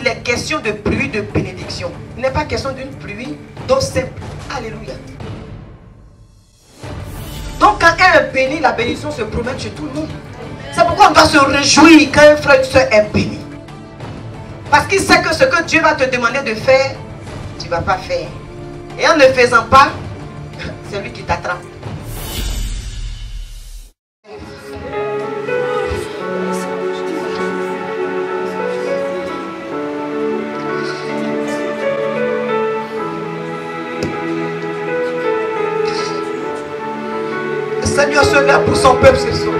il est question de pluie de bénédiction. Il n'est pas question d'une pluie d'eau simple. Alléluia. Donc quand un est béni, la bénédiction se promène chez tout le monde. C'est pourquoi on doit se réjouir quand un frère et une soeur est béni. Parce qu'il sait que ce que Dieu va te demander de faire, tu ne vas pas faire. Et en ne faisant pas, c'est lui qui t'attrape. Le Seigneur se lève pour son peuple ce soir.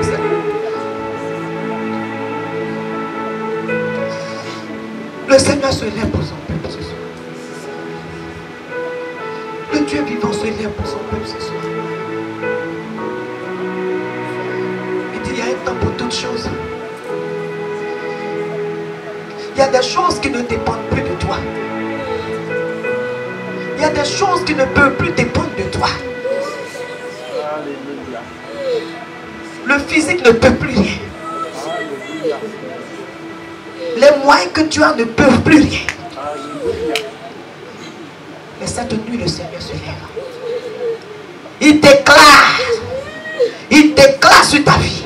Le Seigneur se lève pour son peuple ce soir. Le Dieu vivant se lève pour son peuple ce soir. Il dit, il y a un temps pour toutes choses. Il y a des choses qui ne dépendent plus de toi. Il y a des choses qui ne peuvent plus dépendre de toi. Le physique ne peut plus rien. Les moyens que tu as ne peuvent plus rien. Mais cette nuit, le Seigneur se lève. Il déclare sur ta vie.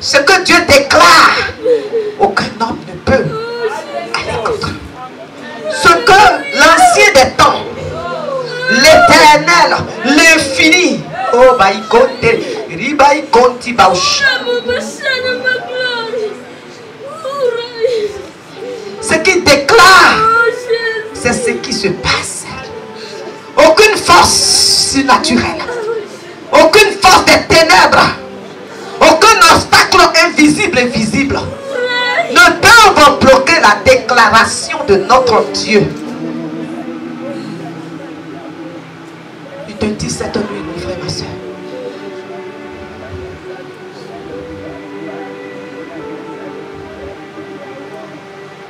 Ce que Dieu déclare, aucun homme ne peut aller contre. Ce que l'ancien des temps, l'éternel, l'infini, oh, ce qu'il déclare, c'est ce qui se passe. Aucune force surnaturelle, aucune force des ténèbres, aucun obstacle invisible et visible ne peuvent bloquer la déclaration de notre Dieu. Il te dit cette nuit, mon frère, ma soeur.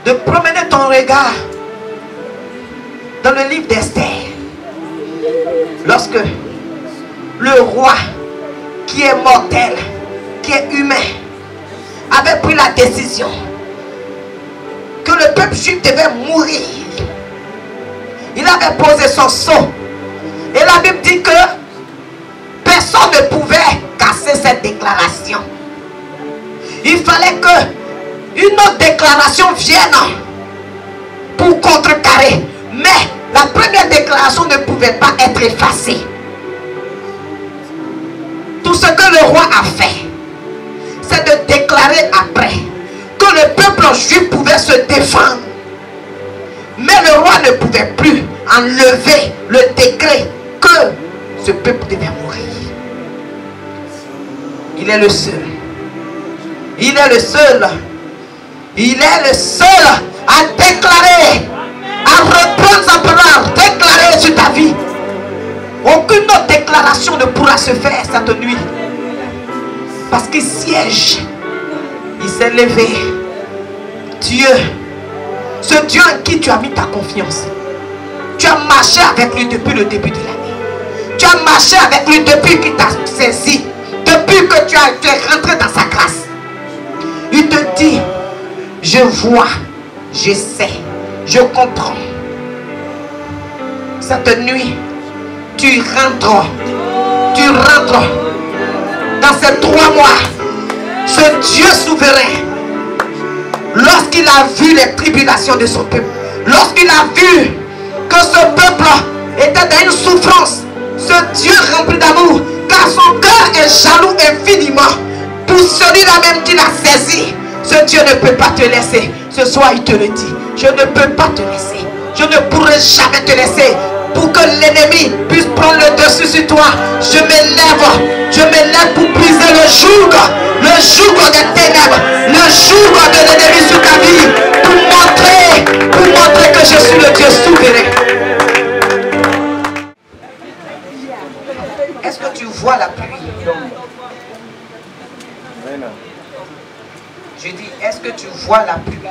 De promener ton regard dans le livre d'Esther. Lorsque le roi qui est mortel, qui est humain, avait pris la décision que le peuple juif devait mourir, il avait posé son sceau. Et la Bible dit que personne ne pouvait casser cette déclaration. Il fallait que une autre déclaration vienne pour contrecarrer. Mais la première déclaration ne pouvait pas être effacée. Tout ce que le roi a fait, c'est de déclarer après que le peuple juif pouvait se défendre. Mais le roi ne pouvait plus enlever le décret que ce peuple devait mourir. Il est le seul. Il est le seul. Il est le seul à déclarer, à reprendre sa parole, déclarer sur ta vie. Aucune autre déclaration ne pourra se faire cette nuit. Parce qu'il siège. Il s'est levé. Dieu, ce Dieu en qui tu as mis ta confiance. Tu as marché avec lui depuis le début de l'année. Tu as marché avec lui depuis qu'il t'a saisi. Depuis que tu es rentré dans sa grâce. Il te dit, je vois, je sais, je comprends. Cette nuit, tu rentres dans ces 3 mois. Ce Dieu souverain, lorsqu'il a vu les tribulations de son peuple, lorsqu'il a vu que ce peuple était dans une souffrance, ce Dieu rempli d'amour, car son cœur est jaloux infiniment pour celui-là même qui l'a saisi. Ce Dieu ne peut pas te laisser. Ce soir il te le dit, je ne peux pas te laisser. Je ne pourrai jamais te laisser. Pour que l'ennemi puisse prendre le dessus sur toi, je m'élève pour briser le joug des ténèbres, le joug de l'ennemi sur ta vie, pour montrer que je suis le Dieu souverain. Est-ce que tu vois la pluie? Je dis, est-ce que tu vois la pluie?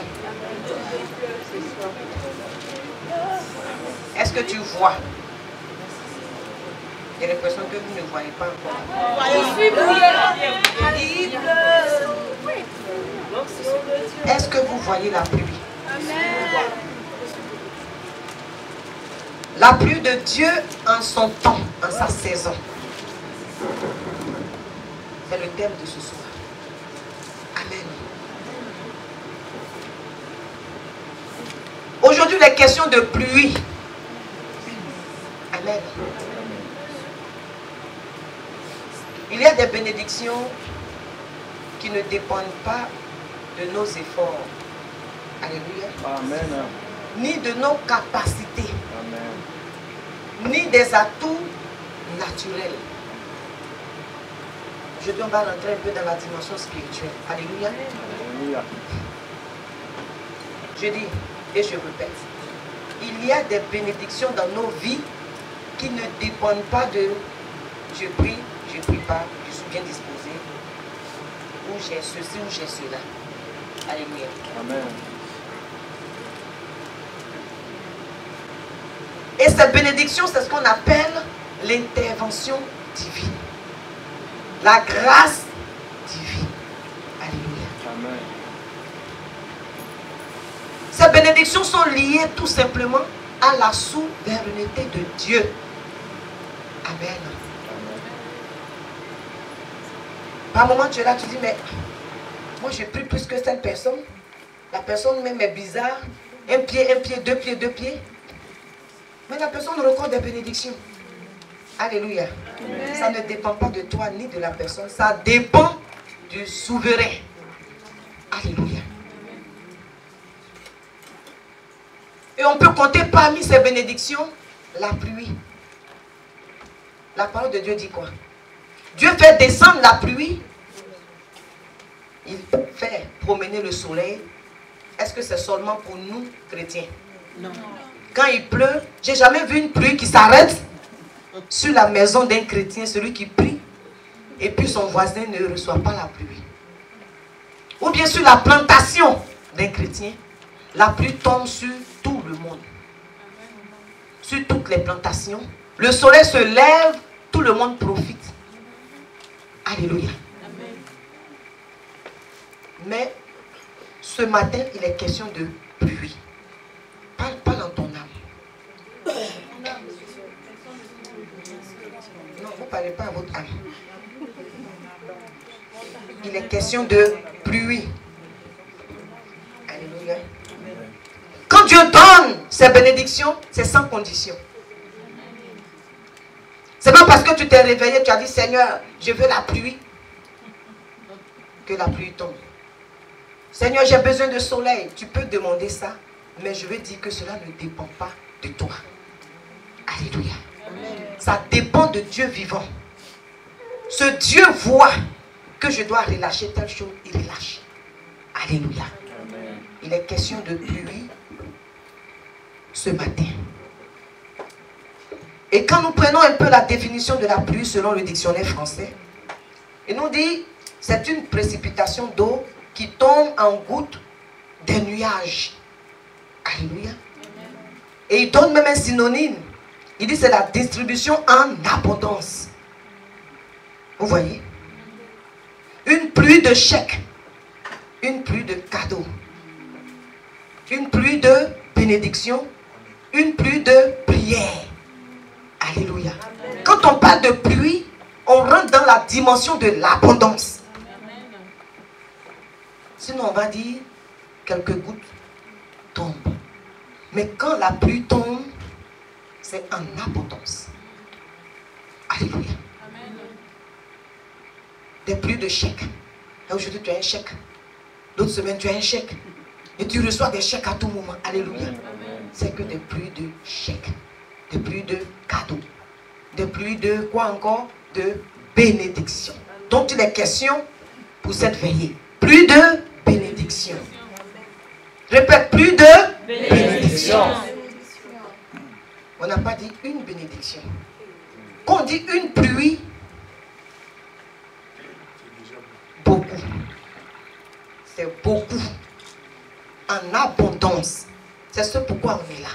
Est-ce que tu vois? J'ai l'impression que vous ne voyez pas encore. Est-ce que vous voyez la pluie? La pluie de Dieu en son temps, en sa saison. C'est le thème de ce soir. Amen. Aujourd'hui, les questions de pluie. Amen. Il y a des bénédictions qui ne dépendent pas de nos efforts. Alléluia. Amen. Ni de nos capacités. Amen. Ni des atouts naturels. Je dois rentrer un peu dans la dimension spirituelle. Alléluia. Alléluia. Je dis et je répète. Il y a des bénédictions dans nos vies qui ne dépendent pas de je prie pas, je suis bien disposé, ou j'ai ceci ou j'ai cela. Alléluia. Amen. Et cette bénédiction, c'est ce qu'on appelle l'intervention divine. La grâce divine. Alléluia. Amen. Ces bénédictions sont liées tout simplement à la souveraineté de Dieu. Amen. Par moment, tu es là, tu dis, mais moi j'ai pris plus que cette personne. La personne même est bizarre. Un pied, deux pieds. Mais la personne reçoit des bénédictions. Alléluia. Amen. Ça ne dépend pas de toi ni de la personne. Ça dépend du souverain. Alléluia. Et on peut compter parmi ces bénédictions la pluie. La parole de Dieu dit quoi? Dieu fait descendre la pluie. Il fait promener le soleil. Est-ce que c'est seulement pour nous, chrétiens? Non. Quand il pleut, j'ai jamais vu une pluie qui s'arrête sur la maison d'un chrétien, celui qui prie, et puis son voisin ne reçoit pas la pluie. Ou bien sur la plantation d'un chrétien, la pluie tombe sur tout le monde. Sur toutes les plantations. Le soleil se lève, tout le monde profite. Alléluia. Amen. Mais ce matin, il est question de pluie. Parle dans ton âme. Non, vous ne parlez pas à votre âme. Il est question de pluie. Alléluia. Quand Dieu donne ses bénédictions, c'est sans condition. C'est pas parce que tu t'es réveillé, tu as dit Seigneur, je veux la pluie, que la pluie tombe. Seigneur, j'ai besoin de soleil. Tu peux demander ça, mais je veux dire que cela ne dépend pas de toi. Alléluia. Amen. Ça dépend de Dieu vivant. Ce Dieu voit que je dois relâcher telle chose, il relâche. Alléluia. Amen. Il est question de pluie ce matin. Et quand nous prenons un peu la définition de la pluie selon le dictionnaire français, il nous dit c'est une précipitation d'eau qui tombe en gouttes des nuages. Alléluia. Et il donne même un synonyme. Il dit c'est la distribution en abondance. Vous voyez? Une pluie de chèques. Une pluie de cadeaux. Une pluie de bénédiction. Une pluie de prière. Alléluia. Amen. Quand on parle de pluie, on rentre dans la dimension de l'abondance. Sinon, on va dire quelques gouttes tombent. Mais quand la pluie tombe, c'est en abondance. Alléluia. Amen. Des pluies de chèques. Aujourd'hui, tu as un chèque. D'autres semaines, tu as un chèque. Et tu reçois des chèques à tout moment. Alléluia. C'est que des pluies de chèques. Des pluies de cadeaux. Des pluies de quoi encore? De bénédiction. Donc il est question pour cette veillée. Plus de bénédiction. Répète, plus de bénédiction. On n'a pas dit une bénédiction. Quand on dit une pluie, beaucoup. C'est beaucoup. En abondance. C'est ce pourquoi on est là.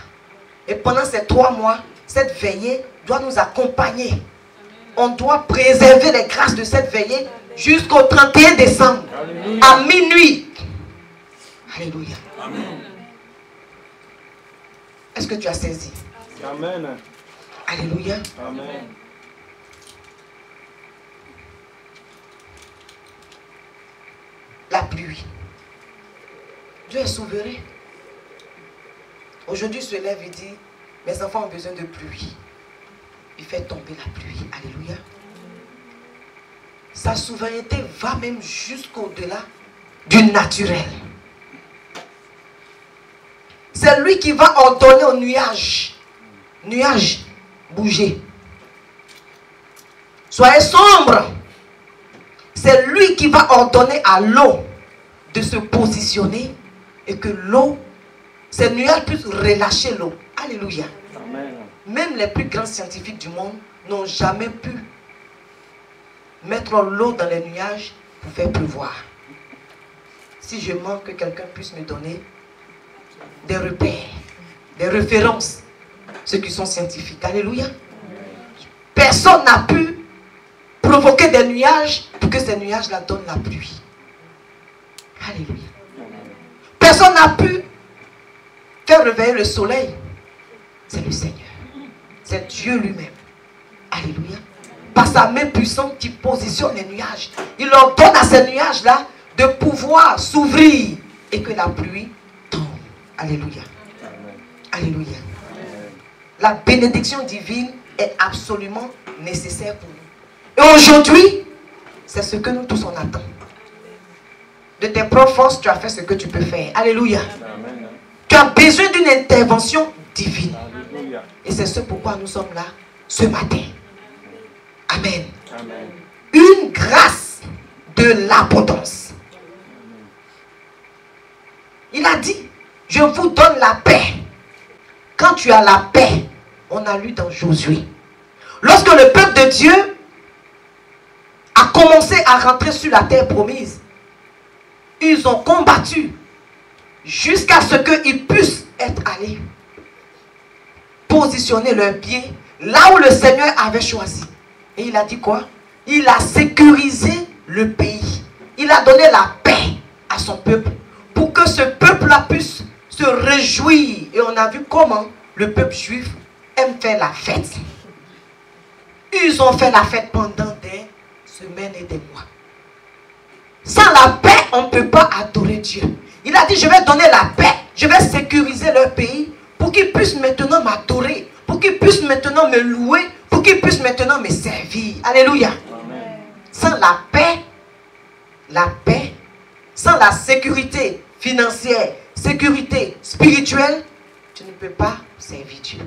Et pendant ces 3 mois, cette veillée doit nous accompagner. On doit préserver les grâces de cette veillée jusqu'au 31 décembre. Alléluia. À minuit. Alléluia. Amen. Est-ce que tu as saisi? Amen. Alléluia. Amen. La pluie. Dieu est souverain. Aujourd'hui, il se lève et dit, mes enfants ont besoin de pluie. Il fait tomber la pluie. Alléluia. Sa souveraineté va même jusqu'au-delà du naturel. C'est lui qui va ordonner aux nuages. Nuages, bougez. Soyez sombres. C'est lui qui va ordonner à l'eau de se positionner et que l'eau, ces nuages puissent relâcher l'eau. Alléluia. Amen. Même les plus grands scientifiques du monde n'ont jamais pu mettre l'eau dans les nuages pour faire pleuvoir. Si je manque, que quelqu'un puisse me donner des repères, des références, ceux qui sont scientifiques. Alléluia. Personne n'a pu provoquer des nuages pour que ces nuages-là donnent la pluie. Alléluia. Personne n'a pu faire réveiller le soleil. C'est le Seigneur. C'est Dieu lui-même. Alléluia. Par sa main puissante qui positionne les nuages. Il ordonne à ces nuages-là de pouvoir s'ouvrir et que la pluie tombe. Alléluia. Alléluia. La bénédiction divine est absolument nécessaire pour nous. Et aujourd'hui, c'est ce que nous tous on attend. De tes propres forces, tu as fait ce que tu peux faire. Alléluia. Amen. Tu as besoin d'une intervention divine. Alléluia. Et c'est ce pourquoi nous sommes là ce matin. Amen. Amen. Une grâce de l'abondance. Il a dit, je vous donne la paix. Quand tu as la paix, on a lu dans Josué. Lorsque le peuple de Dieu a commencé à rentrer sur la terre promise, ils ont combattu jusqu'à ce qu'ils puissent être allés positionner leurs pieds là où le Seigneur avait choisi. Et il a dit quoi? Il a sécurisé le pays. Il a donné la paix à son peuple pour que ce peuple-là puisse se réjouir. Et on a vu comment le peuple juif aime faire la fête. Ils ont fait la fête pendant des semaines et des mois. Sans la paix, on ne peut pas adorer Dieu. Il a dit, je vais donner la paix, je vais sécuriser leur pays pour qu'ils puissent maintenant m'adorer, pour qu'ils puissent maintenant me louer, pour qu'ils puissent maintenant me servir. Alléluia. Amen. Sans la paix, sans la sécurité financière, sécurité spirituelle, tu ne peux pas servir Dieu.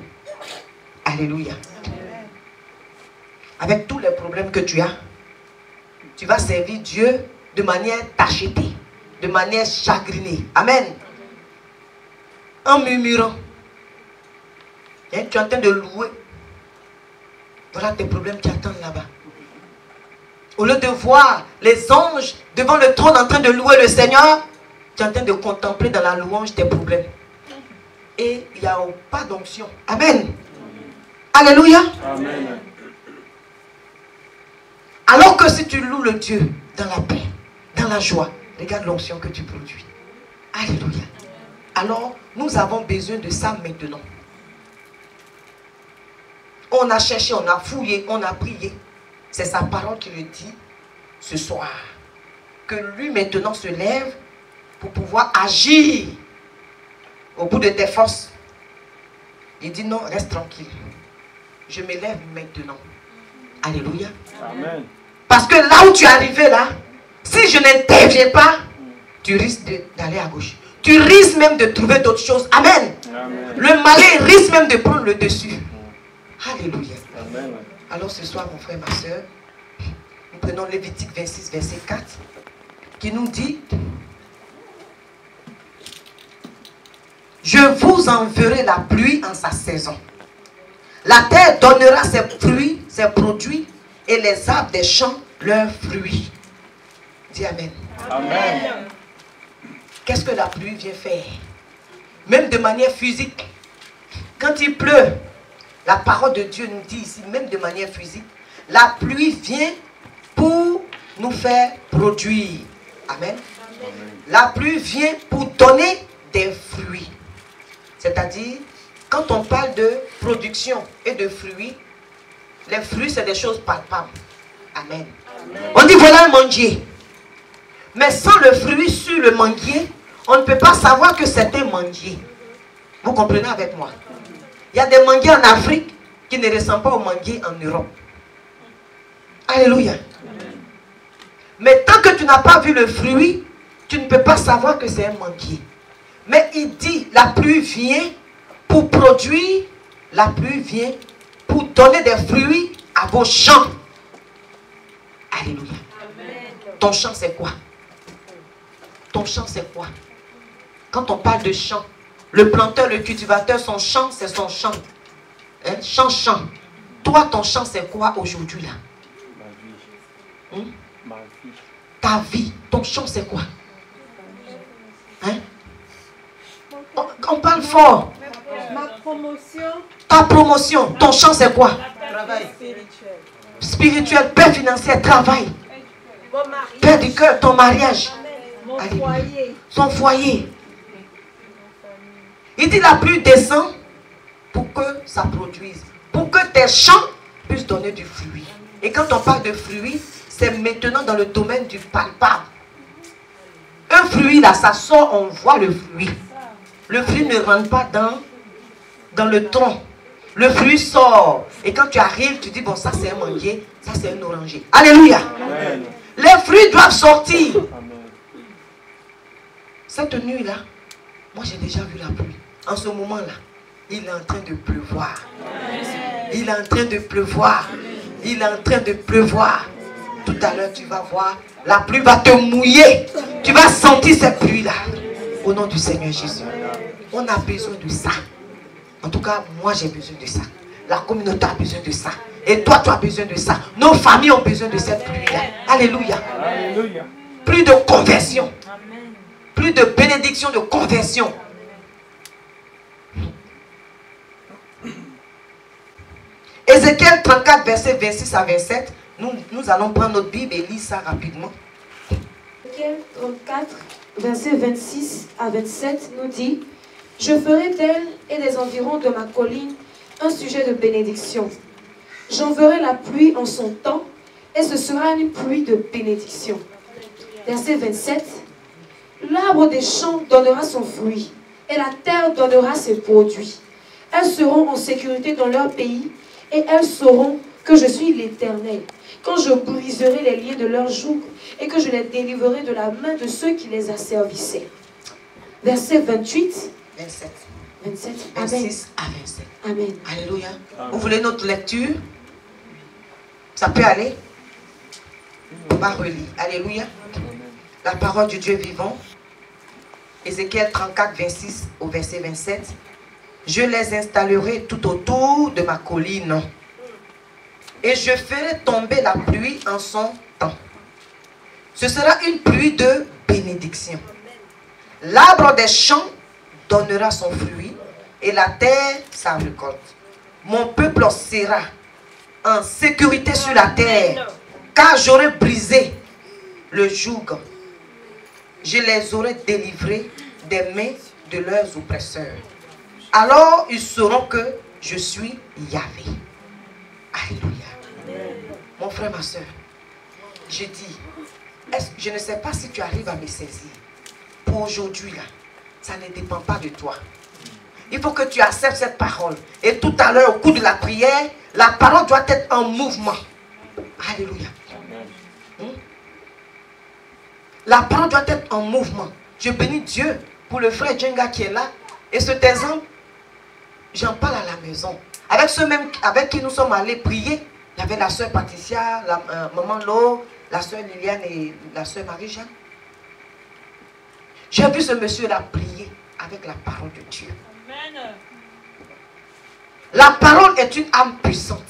Alléluia. Avec tous les problèmes que tu as, tu vas servir Dieu de manière tachetée, de manière chagrinée. Amen. En murmurant. Hein, tu es en train de louer. Voilà tes problèmes qui attendent là-bas. Au lieu de voir les anges devant le trône en train de louer le Seigneur, tu es en train de contempler dans la louange tes problèmes. Et il n'y a pas d'onction. Amen. Alléluia. Amen. Alors que si tu loues le Dieu dans la paix, dans la joie, regarde l'onction que tu produis. Alléluia. Alors, nous avons besoin de ça maintenant. On a cherché, on a fouillé, on a prié. C'est sa parole qui le dit ce soir. Que lui maintenant se lève pour pouvoir agir au bout de tes forces. Il dit non, reste tranquille. Je me lève maintenant. Alléluia. Amen. Parce que là où tu es arrivé là, si je n'interviens pas, tu risques d'aller à gauche. Tu risques même de trouver d'autres choses. Amen. Amen. Le malin risque même de prendre le dessus. Alléluia. Amen. Alors ce soir, mon frère, ma soeur, nous prenons Lévitique 26, verset 4, qui nous dit, je vous enverrai la pluie en sa saison. La terre donnera ses fruits, ses produits, et les arbres des champs leurs fruits. Dis Amen. Amen. Qu'est-ce que la pluie vient faire? Même de manière physique. Quand il pleut, la parole de Dieu nous dit ici, même de manière physique, la pluie vient pour nous faire produire. Amen. La pluie vient pour donner des fruits. C'est-à-dire, Quand on parle de production et de fruits, les fruits, c'est des choses palpables. Amen. Amen. On dit voilà un manguier. Mais sans le fruit sur le manguier, on ne peut pas savoir que c'est un manguier. Vous comprenez avec moi? Il y a des manguiers en Afrique qui ne ressemblent pas aux manguiers en Europe. Alléluia. Mais tant que tu n'as pas vu le fruit, tu ne peux pas savoir que c'est un manguier. Mais il dit, la pluie vient pour produire, la pluie vient pour donner des fruits à vos champs. Alléluia. Amen. Ton champ c'est quoi? Ton champ c'est quoi? Quand on parle de champ, le planteur, le cultivateur, son champ c'est son champ. Hein? Champ. Toi, ton champ c'est quoi aujourd'hui là? Ma vie. Ma vie. Ta vie, ton champ c'est quoi? Hein? On parle fort. Ma promotion. Ta promotion, ton champ c'est quoi? Travail. Spirituel, paix financière, travail. Paix du cœur, ton mariage. Mon foyer. Son foyer. Il dit la pluie descend pour que ça produise. Pour que tes champs puissent donner du fruit. Et quand on parle de fruit, c'est maintenant dans le domaine du palpable. Un fruit là, ça sort, on voit le fruit. Le fruit ne rentre pas dans le tronc. Le fruit sort. Et quand tu arrives, tu dis, bon, ça c'est un manguier, ça c'est un oranger. Alléluia. Amen. Les fruits doivent sortir. Amen. Cette nuit-là, moi j'ai déjà vu la pluie. En ce moment-là, il est en train de pleuvoir. Amen. Il est en train de pleuvoir. Il est en train de pleuvoir. Tout à l'heure, tu vas voir, la pluie va te mouiller. Tu vas sentir cette pluie-là. Au nom du Seigneur Jésus. On a besoin de ça. En tout cas, moi j'ai besoin de ça. La communauté a besoin de ça. Et toi, tu as besoin de ça. Nos familles ont besoin de cette pluie-là. Alléluia. Alléluia. Plus de conversion. Amen. Plus de bénédiction, de conversion. Ézéchiel 34, verset 26 à 27. Nous allons prendre notre Bible et lire ça rapidement. Ézéchiel 34, verset 26 à 27 nous dit: je ferai d'elle et des environs de ma colline un sujet de bénédiction. J'enverrai la pluie en son temps et ce sera une pluie de bénédiction. Verset 27. L'arbre des champs donnera son fruit et la terre donnera ses produits. Elles seront en sécurité dans leur pays et elles sauront que je suis l'Éternel. Quand je briserai les liens de leur joug et que je les délivrerai de la main de ceux qui les asservissaient. Verset 28. 27. 26 à 27. Amen. Alléluia. Vous voulez notre lecture? Ça peut aller? On va relire. Alléluia. La parole du Dieu vivant. Ézéchiel 34, 26 au verset 27. Je les installerai tout autour de ma colline. Et je ferai tomber la pluie en son temps. Ce sera une pluie de bénédiction. L'arbre des champs donnera son fruit et la terre sa récolte. Mon peuple sera en sécurité sur la terre, car j'aurai brisé le joug. Je les aurai délivrés des mains de leurs oppresseurs. Alors ils sauront que je suis Yahvé. Alléluia. Mon frère, ma soeur, je dis, je ne sais pas si tu arrives à me saisir. Pour aujourd'hui, là, ça ne dépend pas de toi. Il faut que tu acceptes cette parole. Et tout à l'heure, au cours de la prière, la parole doit être en mouvement. Alléluia. La parole doit être en mouvement. Je bénis Dieu pour le frère Djenga qui est là. Et cet exemple, j'en parle à la maison. Avec ceux même avec qui nous sommes allés prier, il y avait la soeur Patricia, la maman Laure, la soeur Liliane et la soeur Marie-Jeanne. J'ai vu ce monsieur-là prier avec la parole de Dieu. Amen. La parole est une âme puissante.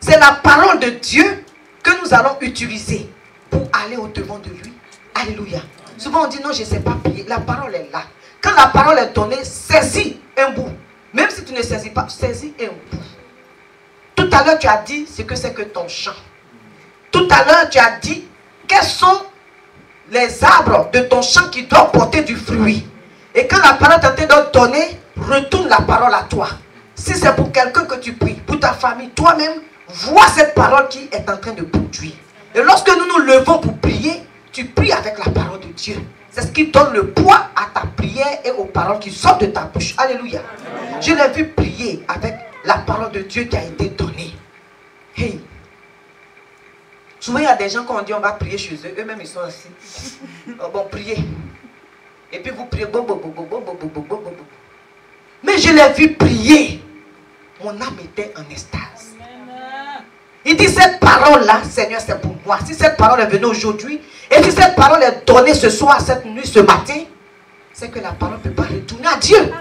C'est la parole de Dieu que nous allons utiliser pour aller au-devant de lui. Alléluia. Souvent on dit non, je ne sais pas prier. La parole est là. Quand la parole est donnée, saisis un bout. Même si tu ne saisis pas, saisis un bout. Tout à l'heure, tu as dit ce que c'est que ton champ. Tout à l'heure, tu as dit quels sont les arbres de ton champ qui doivent porter du fruit. Et quand la parole est en train de donner, retourne la parole à toi. Si c'est pour quelqu'un que tu pries, pour ta famille, toi-même, vois cette parole qui est en train de produire. Et lorsque nous nous levons pour prier, tu pries avec la parole de Dieu. C'est ce qui donne le poids à ta prière et aux paroles qui sortent de ta bouche. Alléluia. Je l'ai vu prier avec la parole de Dieu qui a été donnée. Hey. Souvent, il y a des gens, quand on dit on va prier chez eux, eux-mêmes ils sont assis. Bon, priez. Et puis vous priez. Mais je l'ai vu prier. Mon âme était en extase. Il dit, cette parole-là, Seigneur, c'est pour moi. Si cette parole est venue aujourd'hui, et si cette parole est donnée ce soir, cette nuit, ce matin, c'est que la parole ne peut pas retourner à Dieu.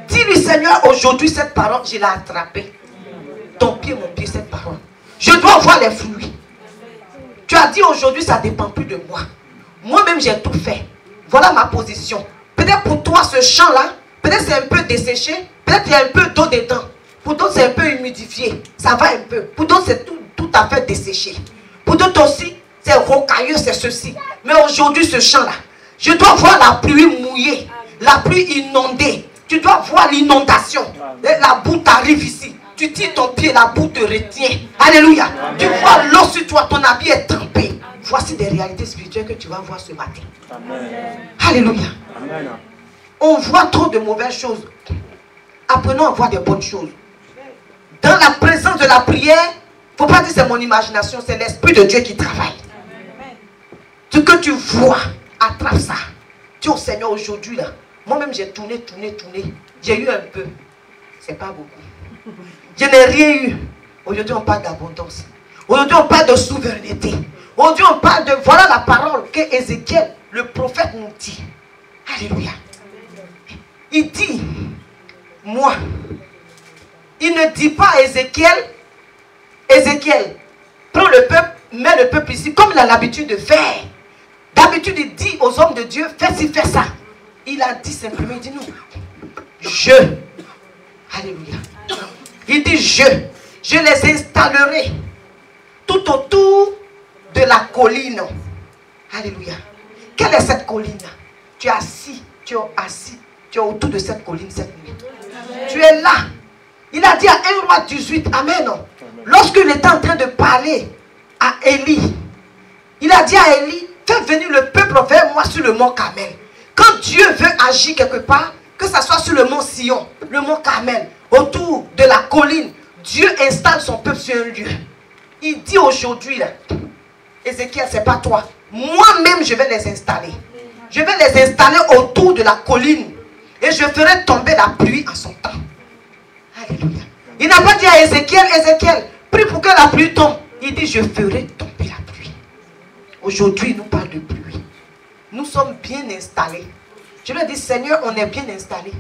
Dis-lui, Seigneur, aujourd'hui, cette parole, je l'ai attrapée. Ton pied, mon pied, cette parole. Je dois voir les fruits. Tu as dit aujourd'hui, ça ne dépend plus de moi. Moi-même, j'ai tout fait. Voilà ma position. Peut-être pour toi, ce champ-là, peut-être c'est un peu desséché, peut-être il y a un peu d'eau dedans. Pour d'autres, c'est un peu humidifié. Ça va un peu. Pour d'autres, c'est tout à fait desséché. Pour d'autres aussi, c'est rocailleux, c'est ceci. Mais aujourd'hui, ce champ-là, je dois voir la pluie mouillée, la pluie inondée. Tu dois voir l'inondation. La boue t'arrive ici. Tu tires ton pied, la boue te retient. Alléluia. Amen. Tu vois l'eau sur toi, ton habit est trempé. Voici des réalités spirituelles que tu vas voir ce matin. Amen. Alléluia. Amen. On voit trop de mauvaises choses. Apprenons à voir des bonnes choses. Dans la présence de la prière, il ne faut pas dire que c'est mon imagination, c'est l'Esprit de Dieu qui travaille. Amen. Ce que tu vois, attrape ça. Tu es au Seigneur aujourd'hui là. Moi-même j'ai tourné. J'ai eu un peu. C'est pas beaucoup. Je n'ai rien eu. Aujourd'hui on parle d'abondance. Aujourd'hui on parle de souveraineté. Aujourd'hui on parle de, voilà la parole que Ézéchiel, le prophète, nous dit. Alléluia. Il dit, moi, il ne dit pas à Ézéchiel, prends le peuple, mets le peuple ici, comme il a l'habitude de faire. D'habitude, il dit aux hommes de Dieu, fais ci, fais ça. Il a dit simplement, il dit non. Je. Alléluia. Il dit je les installerai tout autour de la colline. Alléluia. Quelle est cette colline? Tu es assis, tu es autour de cette colline cette nuit. Amen. Tu es là. Il a dit à 1 Roi 18, Amen. Lorsqu'il était en train de parler à Élie, il a dit à Élie, fais venir le peuple vers moi sur le mont Carmel. Quand Dieu veut agir quelque part, que ce soit sur le mont Sion, le mont Carmel, autour de la colline, Dieu installe son peuple sur un lieu. Il dit aujourd'hui, là, Ézéchiel, c'est pas toi. Moi-même, je vais les installer. Je vais les installer autour de la colline. Et je ferai tomber la pluie en son temps. Alléluia. Il n'a pas dit à Ézéchiel, prie pour que la pluie tombe. Il dit, je ferai tomber la pluie. Aujourd'hui, il nous parle de pluie. Nous sommes bien installés. Je lui ai dit, Seigneur, on est bien installés.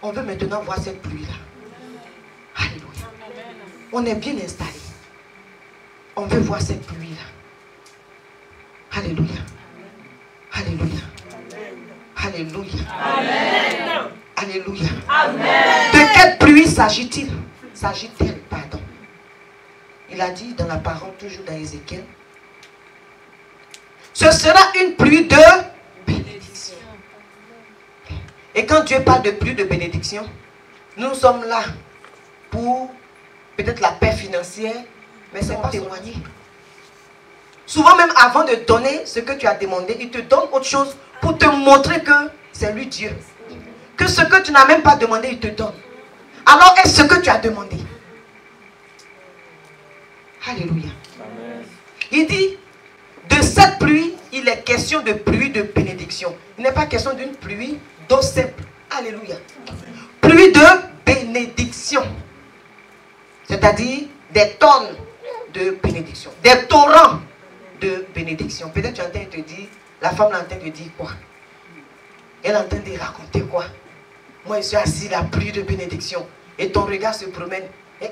On veut maintenant voir cette pluie-là. Alléluia. On est bien installés. On veut voir cette pluie-là. Alléluia. Alléluia. Alléluia. Amen. Alléluia. Amen. De quelle pluie s'agit-il? S'agit-elle, pardon. Il a dit dans la parole, toujours dans Ézéchiel, ce sera une pluie de bénédiction. Et quand Dieu parle de pluie de bénédiction, nous sommes là pour peut-être la paix financière, mais c'est pas témoigner. Souvent même avant de donner ce que tu as demandé, il te donne autre chose pour te montrer que c'est lui Dieu. Que ce que tu n'as même pas demandé, il te donne. Alors est-ce ce que tu as demandé? Alléluia. Amen. Il dit, de cette pluie, il est question de pluie de bénédiction. Il n'est pas question d'une pluie d'eau simple. Alléluia. Pluie de bénédiction. C'est-à-dire des tonnes de bénédiction. Des torrents de bénédiction. Peut-être tu es en train de te dire, la femme est en train de dire quoi? Elle est en train de raconter quoi? Moi je suis assis, la pluie de bénédiction. Et ton regard se promène. Et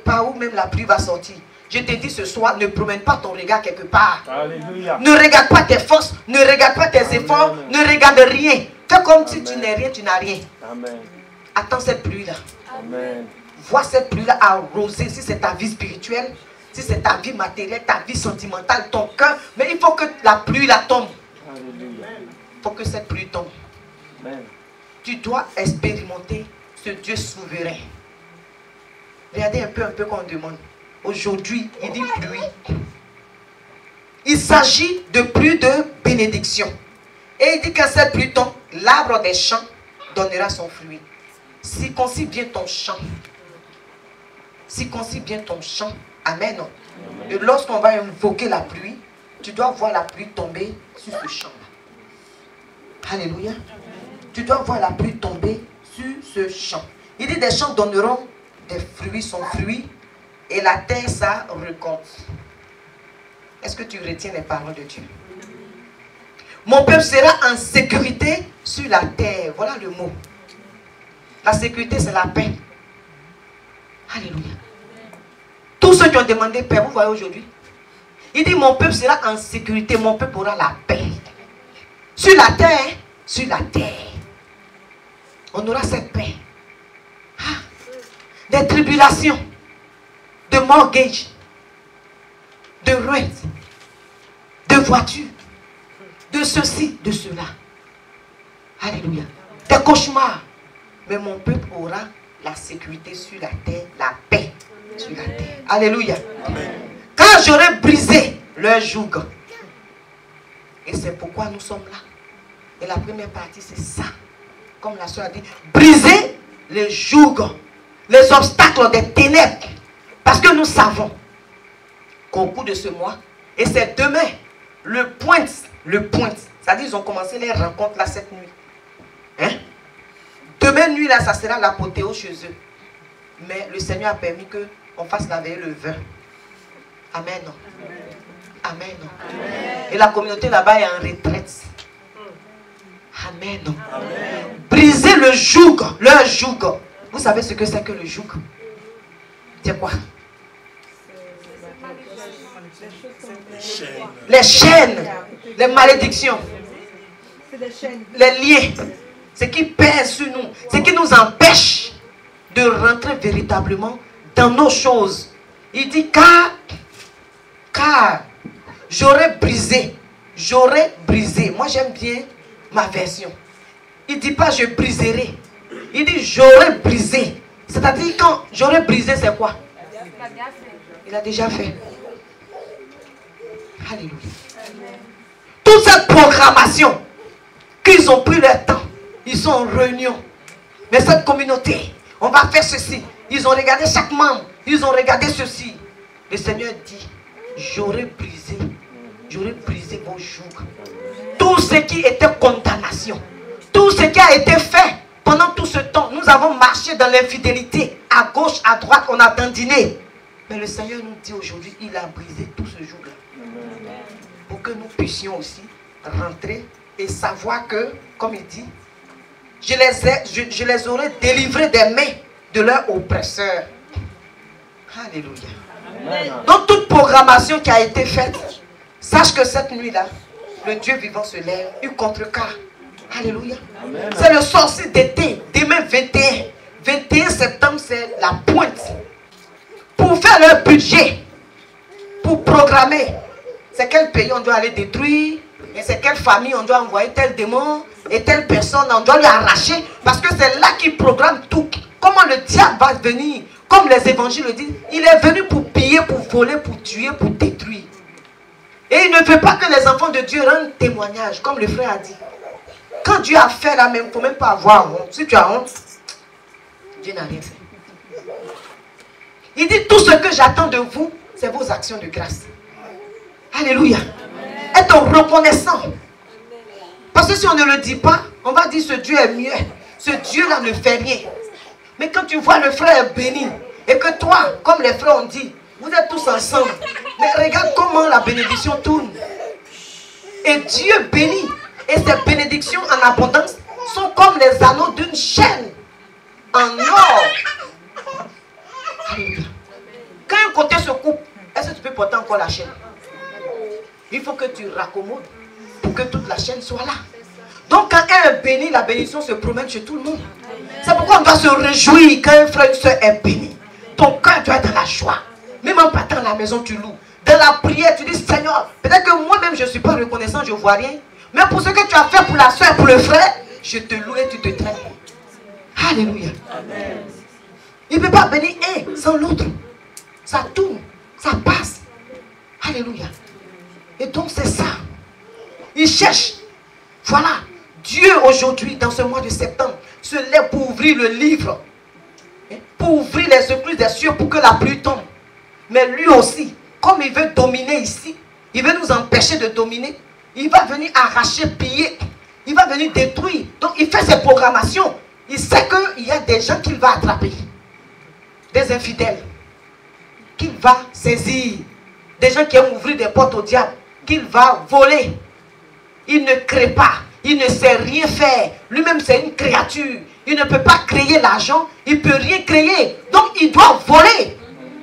par où même la pluie va sortir? Je te dis ce soir, ne promène pas ton regard quelque part. Alléluia. Ne regarde pas tes forces, ne regarde pas tes efforts, ne regarde rien. Fais comme si tu n'es rien, tu n'as rien. Amen. Attends cette pluie-là. Amen. Vois cette pluie-là arroser, si c'est ta vie spirituelle, si c'est ta vie matérielle, ta vie sentimentale, ton cœur. Mais il faut que la pluie la tombe. Alléluia. Il faut que cette pluie tombe. Amen. tu dois expérimenter ce Dieu souverain. Regardez un peu qu'on demande. Aujourd'hui, il dit pluie. Il s'agit de pluie de bénédiction. Et il dit que cette pluie tombe, l'arbre des champs donnera son fruit. Circoncis bien ton champ. Circoncis bien ton champ. Amen. Et lorsqu'on va invoquer la pluie, tu dois voir la pluie tomber sur ce champ-là. Alléluia. Tu dois voir la pluie tomber sur ce champ. Il dit des champs donneront des fruits, son fruit, et la terre sa récolte. Est-ce que tu retiens les paroles de Dieu? Mon peuple sera en sécurité sur la terre. Voilà le mot. La sécurité, c'est la paix. Alléluia. Tous ceux qui ont demandé paix, vous voyez aujourd'hui. Il dit mon peuple sera en sécurité, mon peuple aura la paix. Sur la terre, sur la terre. On aura cette paix. Ah, des tribulations, de mortgage, de rent, de voiture, de ceci, de cela. Alléluia. Des cauchemars. Mais mon peuple aura la sécurité sur la terre, la paix sur la terre. Alléluia. Amen. Quand j'aurai brisé leur joug. Et c'est pourquoi nous sommes là. Et la première partie, c'est ça. Comme la soeur a dit, briser les jougs, les obstacles des ténèbres. Parce que nous savons qu'au cours de ce mois, et c'est demain, le point, c'est-à-dire ils ont commencé les rencontres là cette nuit. Hein? Demain nuit là, ça sera l'apothéose chez eux. Mais le Seigneur a permis qu'on fasse la veille le 20. Amen. Amen. Amen. Et la communauté là-bas est en retraite. Amen. Amen. Briser le joug, leur joug. Vous savez ce que c'est que le joug? C'est quoi? Les chaînes, les malédictions, les liens, ce qui pèse sur nous, ce qui nous empêche de rentrer véritablement dans nos choses. Il dit car j'aurais brisé. Moi j'aime bien ma version. Il ne dit pas je briserai. Il dit j'aurais brisé. C'est-à-dire quand j'aurais brisé, c'est quoi? Il a déjà fait. Alléluia. Toute cette programmation qu'ils ont pris leur temps, ils sont en réunion. Mais cette communauté, on va faire ceci. Ils ont regardé chaque membre. Ils ont regardé ceci. Le Seigneur dit, j'aurais brisé vos jougs. Tout ce qui était condamnation, tout ce qui a été fait pendant tout ce temps, nous avons marché dans l'infidélité. À gauche, à droite, on a dandiné. Mais le Seigneur nous dit aujourd'hui, il a brisé tout ce joug-là. Pour que nous puissions aussi rentrer et savoir que, comme il dit, je les aurais délivrés des mains de leurs oppresseurs. Alléluia. Amen. Donc toute programmation qui a été faite, sache que cette nuit-là, le Dieu vivant se lève, il contrecarre. Alléluia. C'est le sorcier d'été, demain 21. 21 septembre, c'est la pointe. Pour faire leur budget, pour programmer, c'est quel pays on doit aller détruire, et c'est quelle famille on doit envoyer tel démon, et telle personne on doit lui arracher, parce que c'est là qu'il programme tout. Comment le diable va venir, comme les évangiles le disent, il est venu pour piller, pour voler, pour tuer, pour détruire. Et il ne veut pas que les enfants de Dieu rendent témoignage, comme le frère a dit. Quand Dieu a fait là même, il ne faut même pas avoir honte. Si tu as honte, Dieu n'a rien fait. Il dit, tout ce que j'attends de vous, c'est vos actions de grâce. Alléluia. Être reconnaissant. Parce que si on ne le dit pas, on va dire ce Dieu est mieux. Ce Dieu-là ne fait rien. Mais quand tu vois le frère béni, et que toi, comme les frères ont dit, vous êtes tous ensemble. Mais regarde comment la bénédiction tourne. Et Dieu bénit. Et ces bénédictions en abondance sont comme les anneaux d'une chaîne en or. Alléluia. Quand un côté se coupe, est-ce que tu peux porter encore la chaîne? Il faut que tu raccommodes pour que toute la chaîne soit là. Donc quand un est béni, la bénédiction se promène chez tout le monde. C'est pourquoi on doit se réjouir quand un frère et une soeur est béni. Ton cœur doit être dans la joie. Même en partant à la maison, tu loues. Dans la prière, tu dis, Seigneur, peut-être que moi-même je ne suis pas reconnaissant, je ne vois rien. Mais pour ce que tu as fait pour la soeur, pour le frère, je te loue et tu te traites. Alléluia. Il ne peut pas bénir un sans l'autre. Ça tourne, ça passe. Alléluia. Et donc c'est ça. Il cherche. Voilà. Dieu aujourd'hui, dans ce mois de septembre, se lève pour ouvrir le livre. Pour ouvrir les secousses des cieux pour que la pluie tombe. Mais lui aussi, comme il veut dominer ici, il veut nous empêcher de dominer. Il va venir arracher, piller. Il va venir détruire. Donc il fait ses programmations. Il sait qu'il y a des gens qu'il va attraper. Des infidèles. Qu'il va saisir. Des gens qui aiment ouvrir des portes au diable. Qu'il va voler. Il ne crée pas. Il ne sait rien faire. Lui-même c'est une créature. Il ne peut pas créer l'argent. Il ne peut rien créer. Donc il doit voler.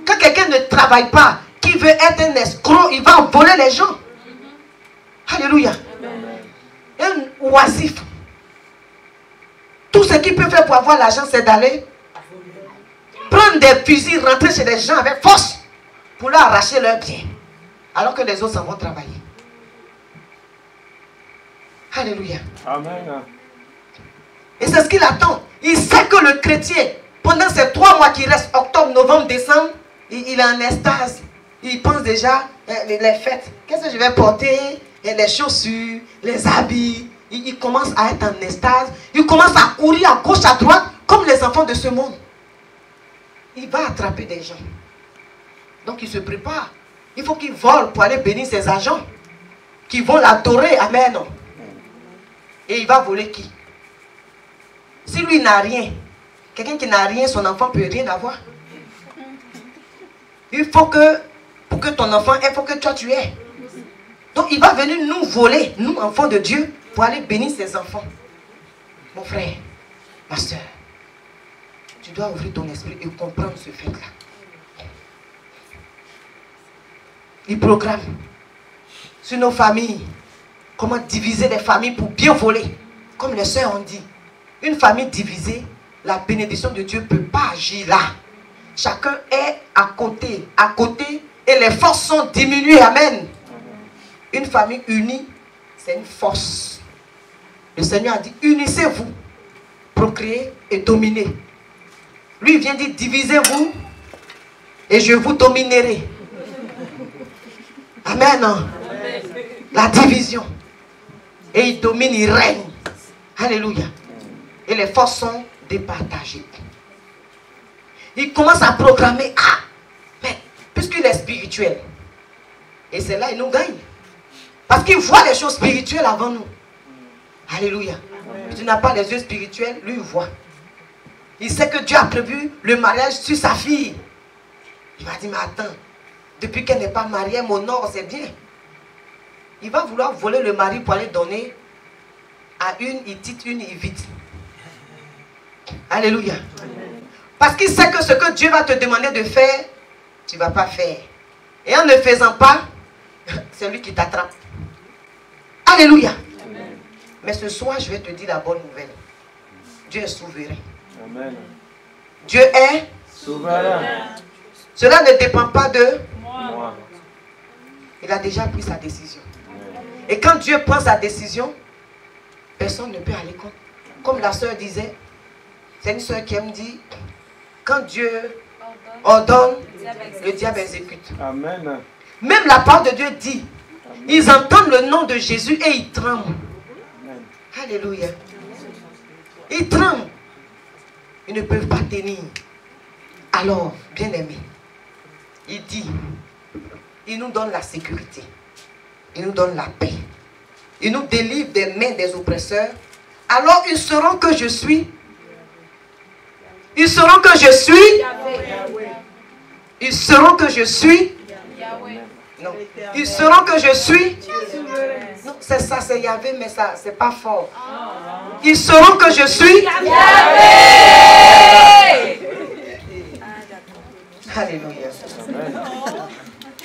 Quand quelqu'un ne travaille pas, qui veut être un escroc, il va voler les gens. Alléluia. Un oisif. Tout ce qu'il peut faire pour avoir l'argent, c'est d'aller prendre des fusils, rentrer chez les gens avec force pour leur arracher leurs biens. Alors que les autres s'en vont travailler. Alléluia. Amen. Et c'est ce qu'il attend. Il sait que le chrétien, pendant ces 3 mois qui restent, octobre, novembre, décembre, il est en extase. Il pense déjà les fêtes. Qu'est-ce que je vais porter? Les chaussures, les habits. Il commence à être en extase. Il commence à courir à gauche, à droite, comme les enfants de ce monde. Il va attraper des gens. Donc il se prépare. Il faut qu'il vole pour aller bénir ses agents. Qui vont l'adorer. Amen. Et il va voler qui? Si lui n'a rien, quelqu'un qui n'a rien, son enfant ne peut rien avoir. Il faut que, pour que ton enfant ait, il faut que toi tu aies. Donc il va venir nous voler, nous enfants de Dieu, pour aller bénir ses enfants. Mon frère, ma soeur, tu dois ouvrir ton esprit et comprendre ce fait-là. Il programme sur nos familles, comment diviser les familles pour bien voler. Comme les sœurs ont dit, une famille divisée, la bénédiction de Dieu ne peut pas agir là. Chacun est à côté, et les forces sont diminuées. Amen. Une famille unie, c'est une force. Le Seigneur a dit, unissez-vous, procréez et dominez. Lui vient dire, divisez-vous et je vous dominerai. Amen. La division. Et il domine, il règne. Alléluia. Et les forces sont départagées. Il commence à programmer. Ah, mais puisqu'il est spirituel. Et c'est là il nous gagne. Parce qu'il voit les choses spirituelles avant nous. Alléluia. Si tu n'as pas les yeux spirituels, lui il voit. Il sait que Dieu a prévu le mariage sur sa fille. Il va dire, mais attends, depuis qu'elle n'est pas mariée, mon or c'est bien. Il va vouloir voler le mari pour aller donner à une Hittite, une Hivite. Alléluia. Parce qu'il sait que ce que Dieu va te demander de faire, tu ne vas pas faire. Et en ne faisant pas, c'est lui qui t'attrape. Alléluia. Amen. Mais ce soir, je vais te dire la bonne nouvelle. Dieu est souverain. Amen. Dieu est souverain. Cela ne dépend pas de moi. Il a déjà pris sa décision. Amen. Et quand Dieu prend sa décision, personne ne peut aller contre. Comme la soeur disait, c'est une soeur qui me dit, quand Dieu ordonne, le diable exécute. Amen. Même la parole de Dieu dit, amen, ils entendent le nom de Jésus et ils tremblent. Amen. Alléluia. Ils tremblent. Ils ne peuvent pas tenir. Alors, bien aimé, il dit, il nous donne la sécurité. Il nous donne la paix. Il nous délivre des mains des oppresseurs. Alors ils sauront que je suis. Ils sauront que je suis. Ils sauront que je suis. Non. Ils sauront que je suis. Non, c'est ça, c'est Yahvé, mais ça, c'est pas fort. Ils sauront que je suis. Yahvé. Alléluia.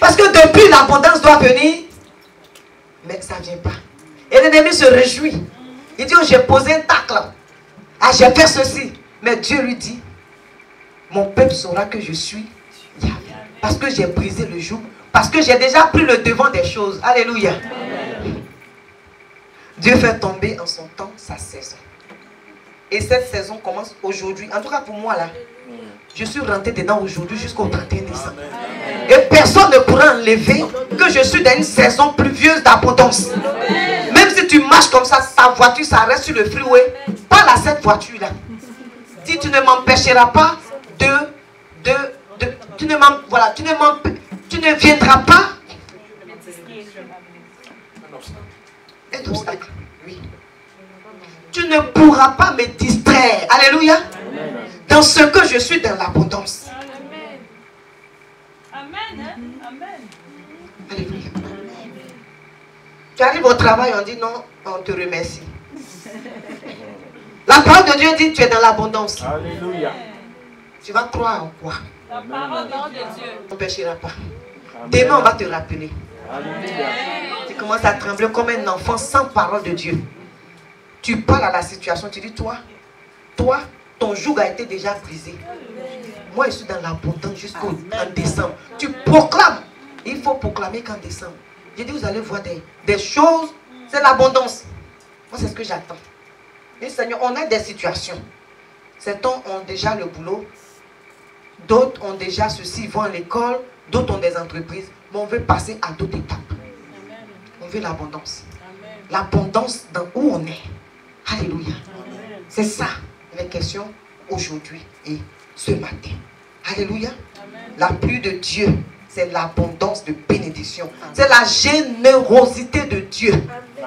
Parce que depuis, l'abondance doit venir, mais ça ne vient pas. Et l'ennemi se réjouit. Il dit, oh, j'ai posé un tacle. Ah, j'ai fait ceci. Mais Dieu lui dit, mon peuple saura que je suis Yahvé. Parce que j'ai brisé le joug. Parce que j'ai déjà pris le devant des choses. Alléluia. Amen. Dieu fait tomber en son temps sa saison. Et cette saison commence aujourd'hui. En tout cas pour moi là, je suis rentré dedans aujourd'hui jusqu'au 31 décembre. Et personne ne pourra enlever que je suis dans une saison pluvieuse d'abondance. Même si tu marches comme ça, ta voiture s'arrête sur le freeway. Pas là cette voiture là. Si tu ne m'empêcheras pas tu ne viendras pas. Un obstacle. Oui. Tu ne pourras pas me distraire. Alléluia. Dans ce que je suis dans l'abondance. Amen. Amen. Alléluia. Tu arrives au travail, on dit non, on te remercie. La parole de Dieu dit tu es dans l'abondance. Alléluia. Tu vas croire en quoi? La parole de Dieu. On ne t'empêchera pas. Amen. Demain, on va te rappeler. Alléluia. Tu commences à trembler comme un enfant sans parole de Dieu. Tu parles à la situation, tu dis toi, ton joug a été déjà brisé. Moi, je suis dans l'abondance jusqu'en décembre. Tu proclames. Il faut proclamer qu'en décembre. J'ai dit, vous allez voir des choses. C'est l'abondance. Moi, c'est ce que j'attends. Mais Seigneur, on a des situations. Certains ont déjà le boulot. D'autres ont déjà ceci, ils vont à l'école. D'autres ont des entreprises. Mais on veut passer à d'autres étapes. On veut l'abondance. L'abondance dans où on est. Alléluia. C'est ça les questions aujourd'hui et ce matin. Alléluia. La pluie de Dieu, c'est l'abondance de bénédiction. C'est la générosité de Dieu.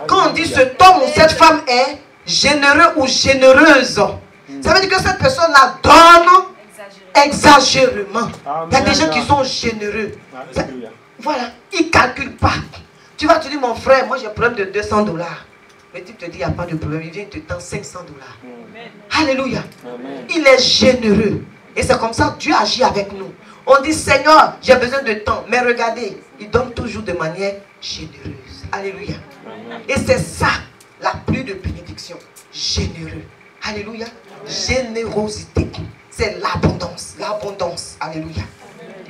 Quand on dit cet homme ou cette femme est généreux ou généreuse, ça veut dire que cette personne-là donne exagérément. Il y a des gens qui sont généreux. Voilà, ils ne calculent pas. Tu vas te dire, mon frère, moi j'ai un problème de $200. Le type te dit, il n'y a pas de problème. Il vient te donner $500. Alléluia. Amen. Il est généreux. Et c'est comme ça que Dieu agit avec nous. On dit, Seigneur, j'ai besoin de temps. Mais regardez, il donne toujours de manière généreuse. Alléluia. Amen. Et c'est ça, la pluie de bénédiction. Généreux. Alléluia. Générosité. C'est l'abondance. L'abondance. Alléluia.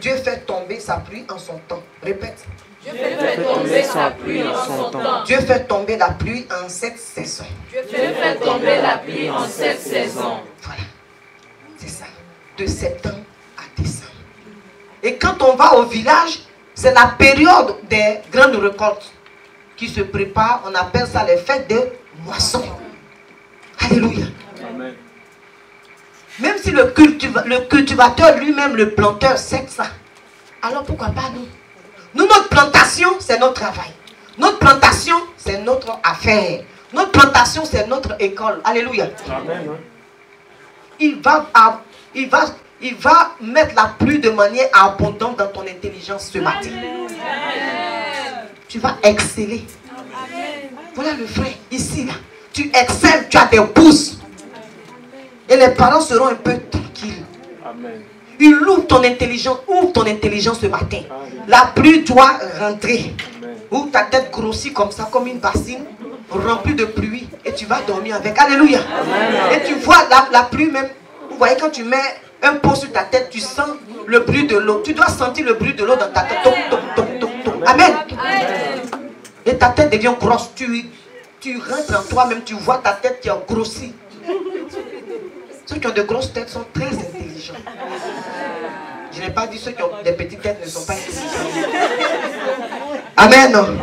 Dieu fait tomber sa pluie en son temps. Répète. Dieu fait tomber sa pluie en son temps. Dieu fait tomber la pluie en cette saison. Dieu fait tomber la pluie en cette saison. Voilà. C'est ça. De septembre à décembre. Et quand on va au village, c'est la période des grandes récoltes qui se prépare. On appelle ça les fêtes de moisson. Alléluia. Amen. Même si le cultivateur lui-même, le planteur, sait ça. Alors pourquoi pas nous? Nous, notre plantation, c'est notre travail. Notre plantation, c'est notre affaire. Notre plantation, c'est notre école. Alléluia. Amen. Il va mettre la pluie de manière abondante dans ton intelligence ce matin. Tu vas exceller. Voilà le frère, ici, là. Tu excelles, tu as des pousses. Et les parents seront un peu tranquilles. Amen. Il ouvre ton intelligence ce matin. Amen. La pluie doit rentrer. Amen. Ouvre ta tête grossit comme ça, comme une bassine, remplie de pluie. Et tu vas dormir avec. Alléluia. Amen. Et tu vois la pluie même. Vous voyez quand tu mets un pot sur ta tête, tu sens le bruit de l'eau. Tu dois sentir le bruit de l'eau dans ta tête. Toc, toc, toc, toc, toc. Amen. Amen. Et ta tête devient grosse. Tu rentres en toi-même, tu vois ta tête qui a grossi. Ceux qui ont de grosses têtes sont très intelligents. Je n'ai pas dit ceux qui ont des petites têtes ne sont pas intelligents. Amen.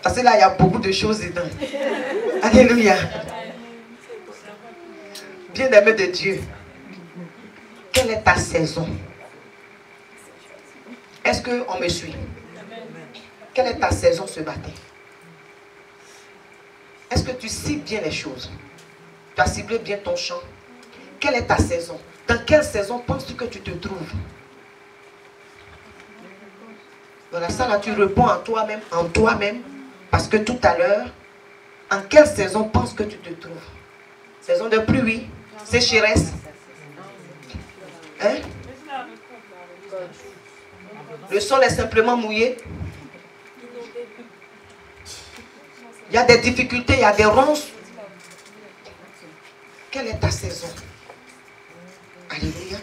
Parce que là, il y a beaucoup de choses dedans. Alléluia. Bien-aimé de Dieu, quelle est ta saison? Est-ce qu'on me suit? Quelle est ta saison ce matin? Est-ce que tu cibles bien les choses? Tu as ciblé bien ton champ? Quelle est ta saison? Dans quelle saison penses-tu que tu te trouves? Voilà, ça là, tu réponds en toi-même, parce que tout à l'heure, en quelle saison penses que tu te trouves? Saison de pluie, sécheresse. Hein? Le sol est simplement mouillé. Il y a des difficultés, il y a des ronces. Quelle est ta saison? Alléluia.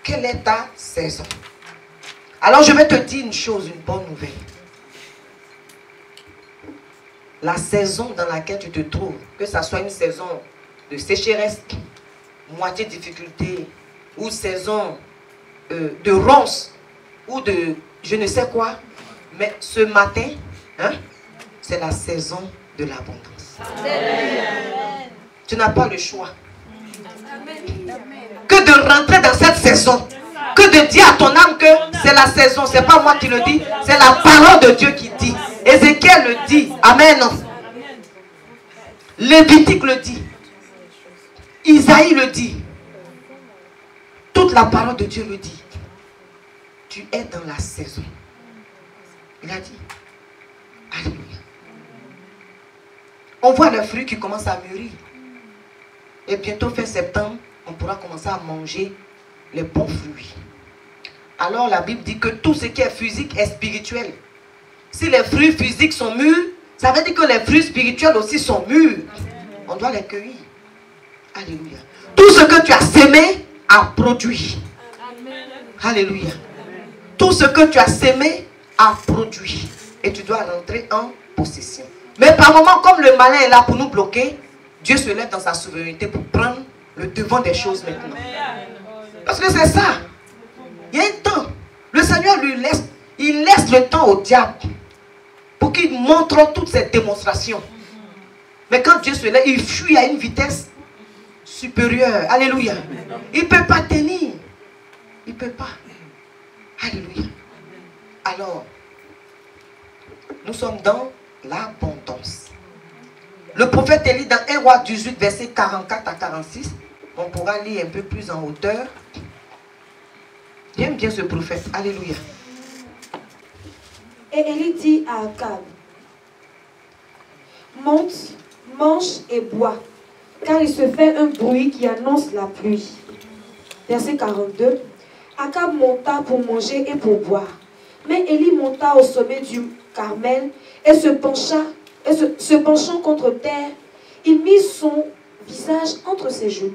Quelle est ta saison? Alors je vais te dire une chose, une bonne nouvelle. la saison dans laquelle tu te trouves, que ça soit une saison de sécheresse, moitié difficulté, ou saison de ronces, ou de je ne sais quoi, mais ce matin, hein, c'est la saison de l'abondance. Tu n'as pas le choix que de rentrer dans cette saison, que de dire à ton âme que c'est la saison. C'est pas moi qui le dis, c'est la parole de Dieu qui dit. Ézéchiel le dit. Amen. Lévitique le dit. Isaïe le dit. Toute la parole de Dieu le dit. Tu es dans la saison. Il a dit. Alléluia. On voit le fruit qui commence à mûrir. Et bientôt, fin septembre, on pourra commencer à manger les bons fruits. Alors la Bible dit que tout ce qui est physique est spirituel. Si les fruits physiques sont mûrs, ça veut dire que les fruits spirituels aussi sont mûrs. On doit les cueillir. Alléluia. Tout ce que tu as sémé a produit. Alléluia. Tout ce que tu as sémé a produit. Et tu dois rentrer en possession. Mais par moments, comme le malin est là pour nous bloquer, Dieu se lève dans sa souveraineté pour prendre le devant des choses maintenant. Parce que c'est ça. Il y a un temps. Le Seigneur il laisse le temps au diable pour qu'il montre toutes ces démonstrations. Mais quand Dieu se lève, il fuit à une vitesse supérieure. Alléluia. Il ne peut pas tenir. Il ne peut pas. Alléluia. Alors, nous sommes dans l'abondance. Le prophète Élie dans 1 Roi 18, verset 44 à 46, on pourra lire un peu plus en hauteur. J'aime bien ce prophète. Alléluia. Et Élie dit à Akab, monte, mange et bois, car il se fait un bruit qui annonce la pluie. Verset 42. Akab monta pour manger et pour boire. Mais Élie monta au sommet du Carmel et se penchant contre terre, il mit son visage entre ses genoux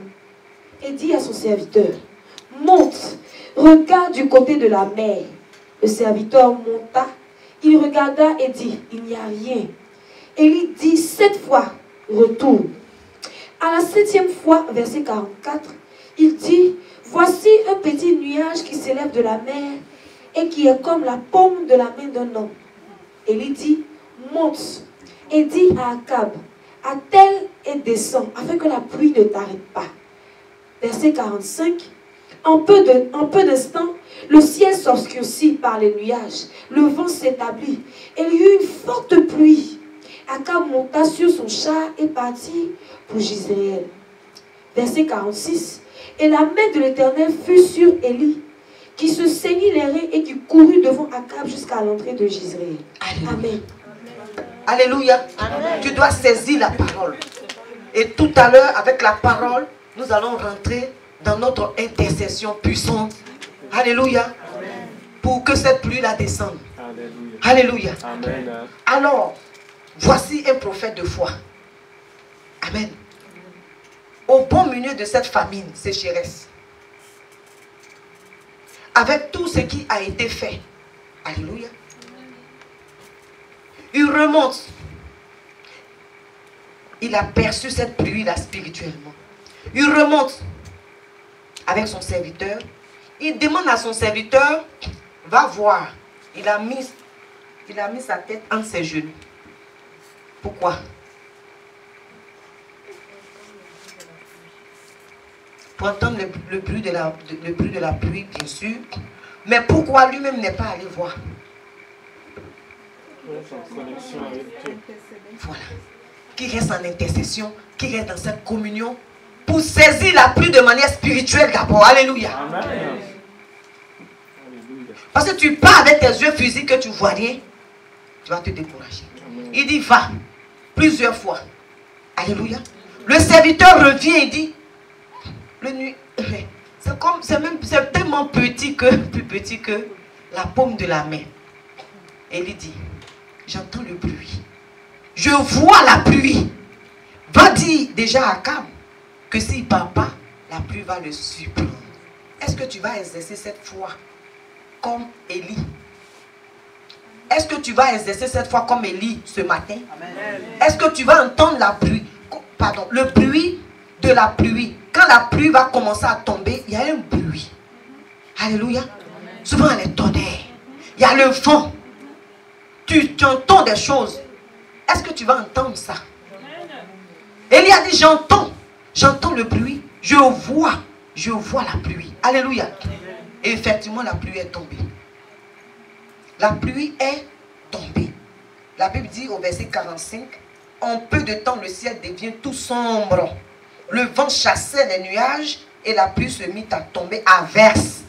et dit à son serviteur, monte, regarde du côté de la mer. Le serviteur monta, il regarda et dit, il n'y a rien. Élie dit 7 fois, retourne. À la 7e fois, verset 44, il dit, voici un petit nuage qui s'élève de la mer et qui est comme la paume de la main d'un homme. Élie dit, monte et dit à Akab, attelle et descend afin que la pluie ne t'arrête pas. Verset 45, en peu d'instants, le ciel s'obscurcit par les nuages, le vent s'établit et il y eut une forte pluie. Akab monta sur son char et partit pour Jizréel. Verset 46, et la main de l'Éternel fut sur Élie, qui se saignit les reins et qui courut devant Akab jusqu'à l'entrée de Jizréel. Amen. Alléluia. Amen. Tu dois saisir la parole. Et tout à l'heure, avec la parole, nous allons rentrer dans notre intercession puissante. Alléluia. Amen. Pour que cette pluie-là descende. Alléluia. Amen. Alors, voici un prophète de foi. Amen. Au bon milieu de cette famine, sécheresse, avec tout ce qui a été fait. Alléluia. Il remonte. Il a perçu cette pluie-là spirituellement. Il remonte avec son serviteur. Il demande à son serviteur, va voir. Il a mis sa tête entre ses genoux. Pourquoi? Pour entendre le bruit de la pluie, bien sûr. Mais pourquoi lui-même n'est pas allé voir? Voilà. Qui reste en intercession, qui reste dans cette communion pour saisir la pluie de manière spirituelle d'abord. Alléluia. Amen. Parce que tu pars avec tes yeux physiques que tu ne vois rien, tu vas te décourager. Amen. Il dit va plusieurs fois. Alléluia. Le serviteur revient et dit c'est tellement petit que, plus petit que la paume de la main. Et il dit, j'entends le bruit. Je vois la pluie. Va dire déjà à Akab que s'il ne part pas, la pluie va le surprendre. Est-ce que tu vas exercer cette foi comme Élie? Est-ce que tu vas exercer cette foi comme Élie ce matin? Est-ce que tu vas entendre la pluie? Pardon, le bruit de la pluie. Quand la pluie va commencer à tomber, il y a un bruit. Alléluia. Souvent, il y a les tonnerres. Il y a le vent. Tu entends des choses. Est-ce que tu vas entendre ça? Élie a dit, j'entends le bruit. Je vois la pluie. Alléluia. Et effectivement, la pluie est tombée. La pluie est tombée. La Bible dit au verset 45, en peu de temps, le ciel devient tout sombre. Le vent chassait les nuages et la pluie se mit à tomber à verse.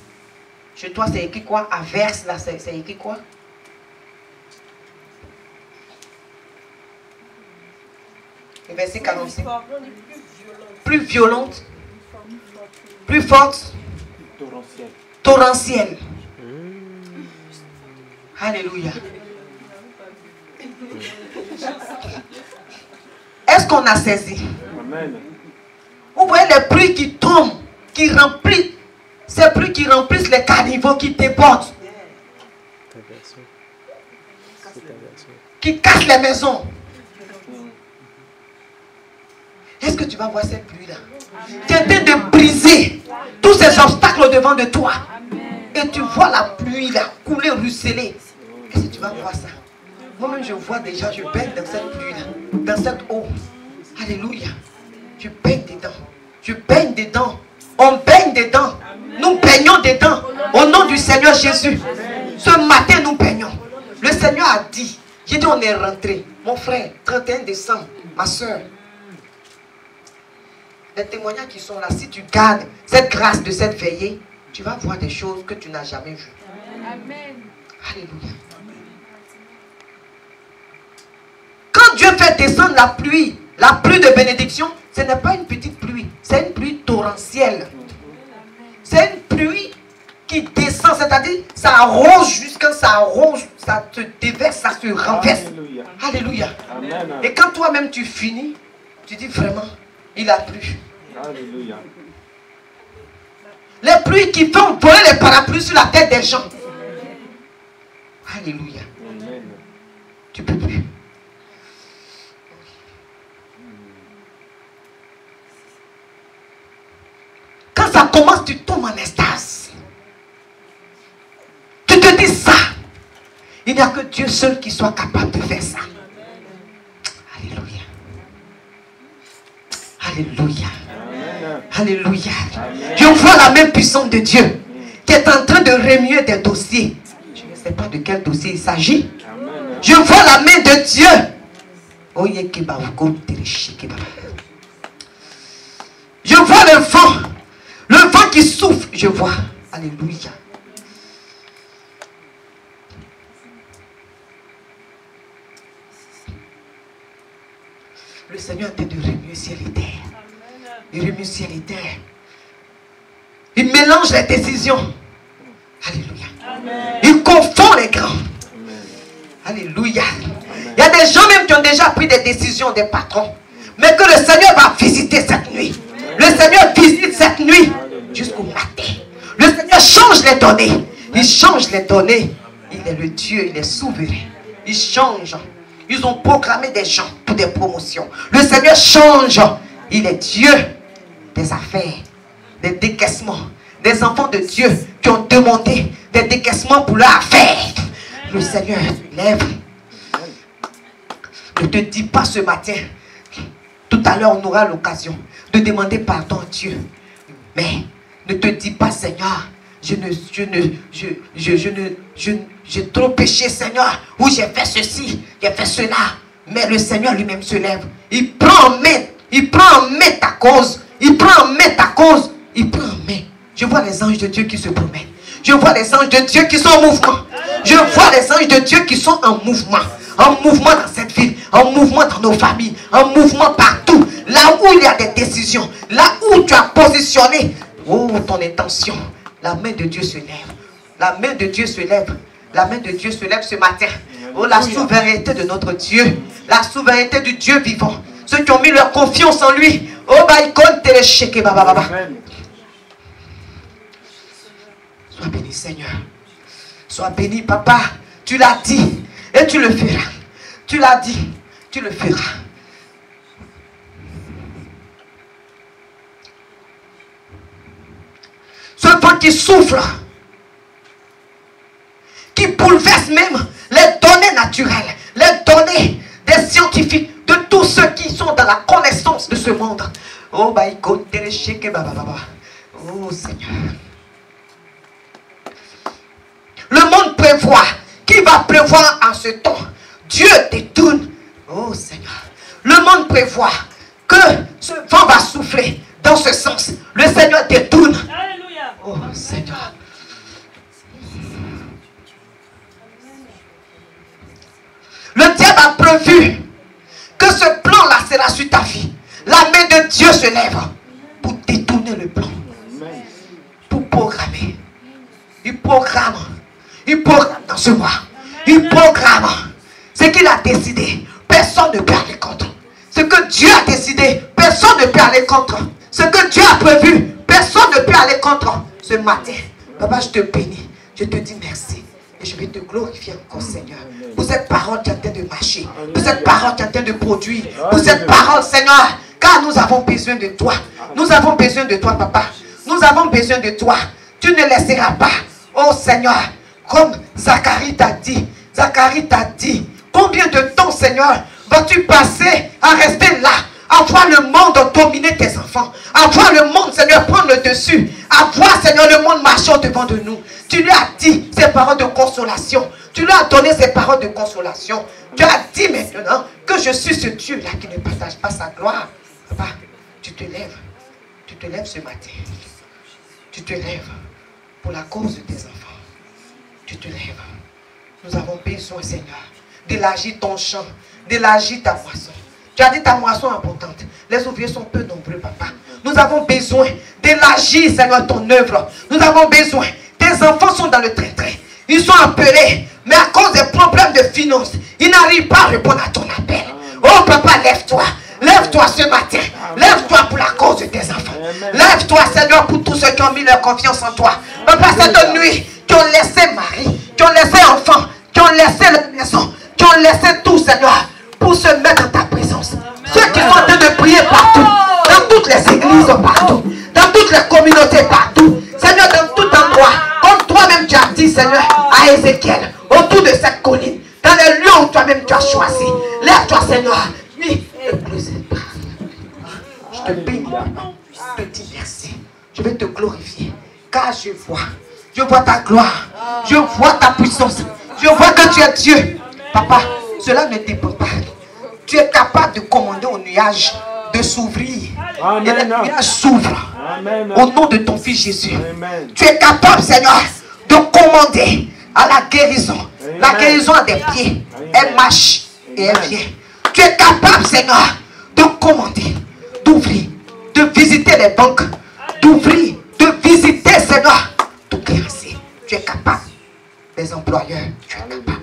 Chez toi, c'est écrit quoi? À verse, là, c'est écrit quoi? Le verset 45. Plus violente. Plus forte. Torrentielle. Alléluia. Est-ce qu'on a saisi? Amen. Vous voyez les pluies qui tombent, qui remplissent, ces pluies qui remplissent les caniveaux, qui débordent, qui cassent les maisons. Est-ce que tu vas voir cette pluie-là? Tu es en train de briser tous ces obstacles devant de toi. Et tu vois la pluie là couler, ruisseler. Est-ce que tu vas voir ça? Moi-même, je vois déjà, je baigne dans cette pluie-là, dans cette eau. Alléluia. Je baigne dedans. Je baigne dedans. On baigne dedans. Nous baignons dedans. Au nom du Seigneur Jésus. Ce matin, nous baignons. Le Seigneur a dit, j'ai dit, on est rentré. Mon frère, 31 décembre, ma soeur. Les témoignages qui sont là, si tu gardes cette grâce de cette veillée, tu vas voir des choses que tu n'as jamais vues. Amen. Alléluia. Quand Dieu fait descendre la pluie de bénédiction, ce n'est pas une petite pluie, c'est une pluie torrentielle. C'est une pluie qui descend, c'est-à-dire ça arrose jusqu'à ça arrose, ça te déverse, ça se renverse. Alléluia. Alléluia. Amen. Et quand toi-même tu finis, tu dis vraiment, il a plu. Alléluia. Les pluies qui font voler les parapluies sur la tête des gens. Alléluia. Amen. Tu peux plus. Quand ça commence, tu tombes en extase. Tu te dis ça. Il n'y a que Dieu seul qui soit capable de faire ça. Alléluia. Alléluia. Amen. Alléluia. Amen. Je vois la main puissante de Dieu qui est en train de remuer des dossiers. Je ne sais pas de quel dossier il s'agit. Amen. Je vois la main de Dieu. Je vois le vent qui souffle. Je vois. Alléluia. Le Seigneur est en train de remuer ciel et terre. Il remue ciel et terre. Il mélange les décisions. Alléluia. Il confond les grands. Alléluia. Il y a des gens même qui ont déjà pris des décisions, des patrons. Mais que le Seigneur va visiter cette nuit. Le Seigneur visite cette nuit jusqu'au matin. Le Seigneur change les données. Il change les données. Il est le Dieu, il est souverain. Il change. Ils ont programmé des gens pour des promotions. Le Seigneur change. Il est Dieu des affaires, des décaissements. Des enfants de Dieu qui ont demandé des décaissements pour leurs affaires. Le Seigneur lève. Ne te dis pas ce matin. Tout à l'heure, on aura l'occasion de demander pardon à Dieu. Mais ne te dis pas, Seigneur, j'ai trop péché, Seigneur, ou j'ai fait ceci, j'ai fait cela. Mais le Seigneur lui-même se lève. Il prend en main ta cause. Il prend en main ta cause. Il prend en main. Je vois les anges de Dieu qui se promènent. Je vois les anges de Dieu qui sont en mouvement. Je vois les anges de Dieu qui sont en mouvement. En mouvement dans cette ville. En mouvement dans nos familles. En mouvement partout. Là où il y a des décisions. Là où tu as positionné. Oh, ton intention. La main de Dieu se lève. La main de Dieu se lève. La main de Dieu se lève ce matin. Oh, la souveraineté de notre Dieu. La souveraineté du Dieu vivant. Ceux qui ont mis leur confiance en lui. Oh, baïkon téléchéké baba. Sois béni, Seigneur. Sois béni, papa. Tu l'as dit. Et tu le feras. Tu l'as dit, tu le feras. Ce vent qui souffle, qui bouleverse même les données naturelles, les données des scientifiques, de tous ceux qui sont dans la connaissance de ce monde. Oh, oh Seigneur. Le monde prévoit. Qui va prévoir en ce temps? Dieu détourne. Oh Seigneur. Le monde prévoit que ce vent va souffler dans ce sens. Le Seigneur détourne. Alléluia. Oh Seigneur. Le diable a prévu que ce plan-là sera sur ta vie. La main de Dieu se lève pour détourner le plan. Pour programmer. Il programme. Il programme dans ce mois. Il programme. Ce qu'il a décidé, personne ne peut aller contre. Ce que Dieu a décidé, personne ne peut aller contre. Ce que Dieu a prévu, personne ne peut aller contre. Ce matin, Papa, je te bénis. Je te dis merci. Et je vais te glorifier encore, Seigneur. Pour cette parole qui est en train de marcher. Pour cette parole qui est en train de produire. Pour cette parole, Seigneur. Car nous avons besoin de toi. Nous avons besoin de toi, Papa. Nous avons besoin de toi. Tu ne laisseras pas. Oh Seigneur. Comme Zacharie t'a dit. Zacharie t'a dit. Combien de temps, Seigneur, vas-tu passer à rester là? À voir le monde dominer tes enfants. À voir le monde, Seigneur, prendre le dessus. À voir, Seigneur, le monde marchant devant de nous. Tu lui as dit ces paroles de consolation. Tu lui as donné ces paroles de consolation. Tu as dit maintenant que je suis ce Dieu-là qui ne partage pas sa gloire. Papa, tu te lèves. Tu te lèves ce matin. Tu te lèves pour la cause de tes enfants. Tu te lèves. Nous avons besoin, Seigneur, d'élargir ton champ, d'élargir ta moisson. Tu as dit ta moisson importante. Les ouvriers sont peu nombreux, Papa. Nous avons besoin d'élargir, Seigneur, ton œuvre. Nous avons besoin. Tes enfants sont dans le train-train. Ils sont appelés, mais à cause des problèmes de finances, ils n'arrivent pas à répondre à ton appel. Oh, Papa, lève-toi. Lève-toi ce matin. Lève-toi pour la cause de tes enfants. Lève-toi, Seigneur, pour tous ceux qui ont mis leur confiance en toi. Papa, cette nuit, qui ont laissé mari, qui ont laissé enfant, qui ont laissé la maison, qui ont laissé tout, Seigneur, pour se mettre dans ta présence. Ceux qui sont en train de prier partout, dans toutes les églises partout, dans toutes les communautés partout, Seigneur, dans tout endroit, comme toi-même tu as dit, Seigneur, à Ézéchiel, autour de cette colline, dans les lieux où toi-même tu as choisi. Lève-toi, Seigneur. Oui, je te bénis, je te dis merci. Je vais te glorifier, car je vois ta gloire, je vois ta puissance, je vois que tu es Dieu. Papa, cela ne dépend pas. Tu es capable de commander au nuage de s'ouvrir. Et le nuage s'ouvre. Au nom de ton Fils Jésus. Amen. Tu es capable, Seigneur, de commander à la guérison. Amen. La guérison a des pieds. Amen. Elle marche et elle vient. Tu es capable, Seigneur, de commander, d'ouvrir, de visiter les banques, d'ouvrir, de visiter, Seigneur, tout créancier. Tu es capable. Les employeurs, tu es capable.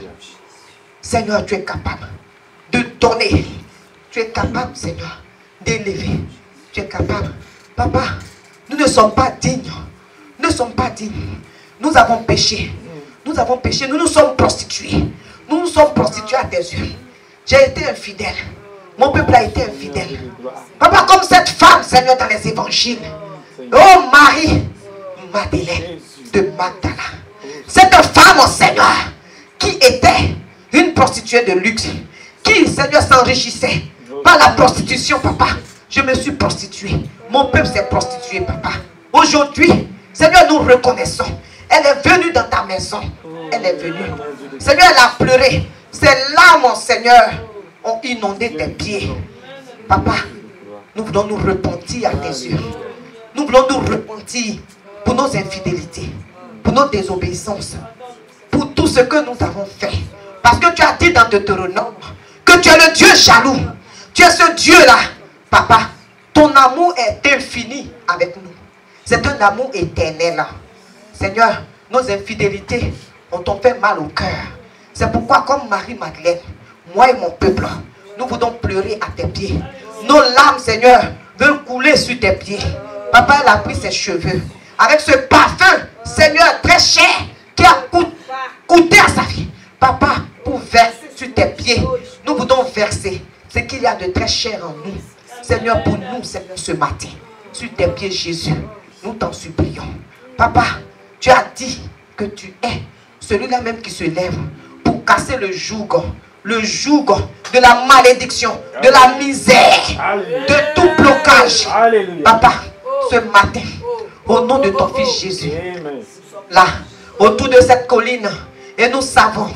Seigneur, tu es capable de donner. Tu es capable, Seigneur, d'élever. Tu es capable. Papa, nous ne sommes pas dignes. Nous ne sommes pas dignes. Nous avons péché. Nous avons péché. Nous nous sommes prostitués. Nous nous sommes prostitués à tes yeux. J'ai été infidèle. Mon peuple a été infidèle. Papa, comme cette femme, Seigneur, dans les évangiles. Oh Marie, Madeleine de Magdala. Cette femme, oh Seigneur, qui était une prostituée de luxe. Qui, Seigneur, s'enrichissait par la prostitution, Papa. Je me suis prostituée. Mon peuple s'est prostitué, Papa. Aujourd'hui, Seigneur, nous reconnaissons. Elle est venue dans ta maison. Elle est venue. Seigneur, elle a pleuré. Ses larmes, mon Seigneur, ont inondé tes pieds. Papa, nous voulons nous repentir à tes yeux. Nous voulons nous repentir pour nos infidélités, pour nos désobéissances, pour tout ce que nous avons fait. Parce que tu as dit dans Deutéronome que tu es le Dieu jaloux. Tu es ce Dieu-là. Papa, ton amour est infini avec nous. C'est un amour éternel. Seigneur, nos infidélités ont fait mal au cœur. C'est pourquoi, comme Marie-Madeleine, moi et mon peuple, nous voulons pleurer à tes pieds. Nos larmes, Seigneur, veulent couler sur tes pieds. Papa, elle a pris ses cheveux. Avec ce parfum, Seigneur, très cher, qui a coûté à sa vie. Papa, pour verser prier, nous voulons verser ce qu'il y a de très cher en nous. Seigneur, pour nous, Seigneur, ce matin, sur tes pieds, Jésus, nous t'en supplions. Papa, tu as dit que tu es celui-là même qui se lève pour casser le joug de la malédiction, de la misère, de tout blocage. Papa, ce matin, au nom de ton Fils Jésus, là, autour de cette colline, et nous savons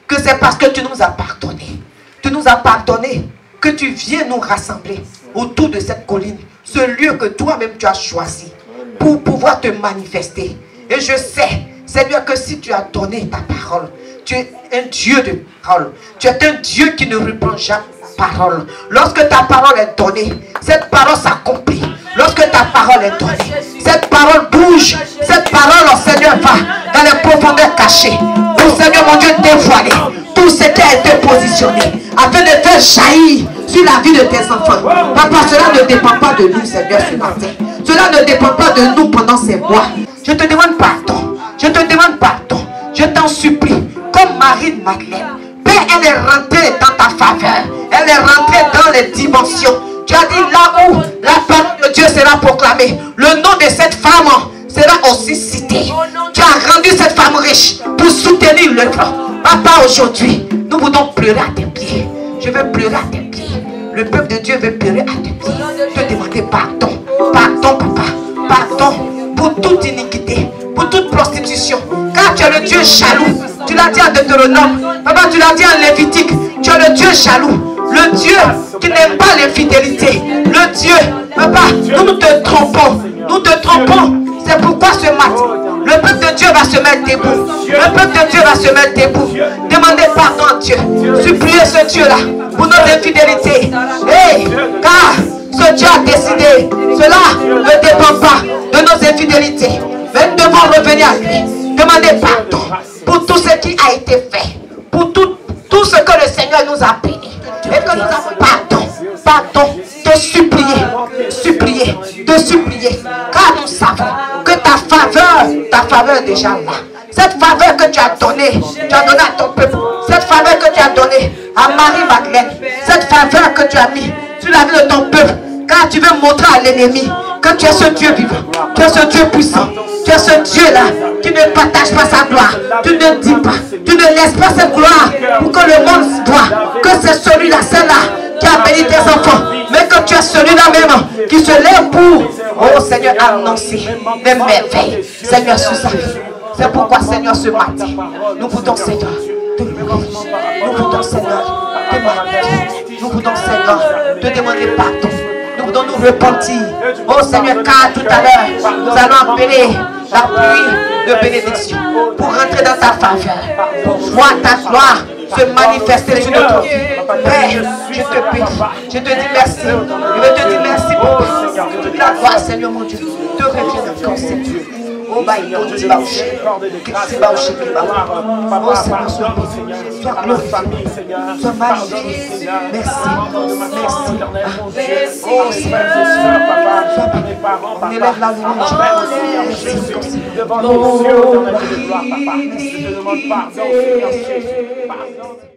que c'est parce que tu nous as pardonné. Tu nous as pardonné que tu viens nous rassembler autour de cette colline, ce lieu que toi-même tu as choisi pour pouvoir te manifester. Et je sais, Seigneur, que si tu as donné ta parole, tu es un Dieu de parole. Tu es un Dieu qui ne reprend jamais ta parole. Lorsque ta parole est donnée, cette parole s'accomplit. Lorsque ta parole est donnée, cette parole bouge. Cette parole, oh Seigneur, va dans les profondeurs cachées. Oh Seigneur, mon Dieu, dévoiler tout ce qui a été positionné afin de faire jaillir sur la vie de tes enfants. Papa, cela ne dépend pas de nous, Seigneur, ce matin. Cela ne dépend pas de nous pendant ces mois. Je te demande pardon. Je te demande pardon. Je t'en supplie. Comme Marie-Madeleine. Père, elle est rentrée dans ta faveur. Elle est rentrée dans les dimensions. Tu as dit là où la parole de Dieu sera proclamée, le nom de cette femme sera aussi cité. Tu as rendu cette femme riche pour soutenir l'œuvre. Papa, aujourd'hui, nous voulons pleurer à tes pieds. Je veux pleurer à tes pieds. Le peuple de Dieu veut pleurer à tes pieds. Te demander pardon. Pardon, papa. Pardon pour toute iniquité, pour toute prostitution. Car tu es le Dieu jaloux. Tu l'as dit en Deutéronome. Papa, tu l'as dit en Lévitique. Tu es le Dieu jaloux. Le Dieu qui n'aime pas l'infidélité. Le Dieu, papa, nous te trompons. Nous te trompons. C'est pourquoi ce matin, le peuple de Dieu va se mettre debout. Le peuple de Dieu va se mettre debout. Demandez pardon à Dieu. Suppliez ce Dieu-là pour nos infidélités. Hey, car ce Dieu a décidé. Cela ne dépend pas de nos infidélités. Mais nous devons revenir à lui. Demandez pardon pour tout ce qui a été fait. Pour tout ce que le Seigneur nous a béni. Et que nous avons pardon, te supplier, te supplier, car nous savons que ta faveur est déjà là. Cette faveur que tu as donnée à ton peuple, cette faveur que tu as donnée à Marie-Madeleine, cette faveur que tu as mis sur la vie de ton peuple, car tu veux montrer à l'ennemi que tu es ce Dieu vivant, tu es ce Dieu puissant, tu es ce Dieu-là qui ne partage pas sa gloire, tu ne dis pas, tu ne laisses pas cette gloire pour que le monde voit que c'est celui-là, celle-là qui a béni tes enfants, mais que tu es celui-là même qui se lève pour, oh Seigneur, annoncer des merveilles, Seigneur, sur sa vie. C'est pourquoi, Seigneur, ce matin, nous voulons, Seigneur, te louer. Nous voulons, Seigneur, te magnifier. Nous voulons, Seigneur, te demander pardon. Nous voulons nous repentir. Oh Seigneur, car tout à l'heure, nous allons appeler la pluie de bénédiction pour rentrer dans ta faveur, pour voir ta gloire se manifester sur notre vie. Père, je te bénis. Je te dis merci. Je veux te dire merci pour toute la gloire, Seigneur mon Dieu. Te revient encore, Seigneur. Oh, bah, il faut dire, oh, Seigneur, sois béni, sois glorifié, sois magnifié. Merci, merci. Oh, Seigneur, sois béni. On élève la louange. Merci, devant les cieux, dans la vie de gloire, papa. Je te demande pardon, Seigneur, pardon.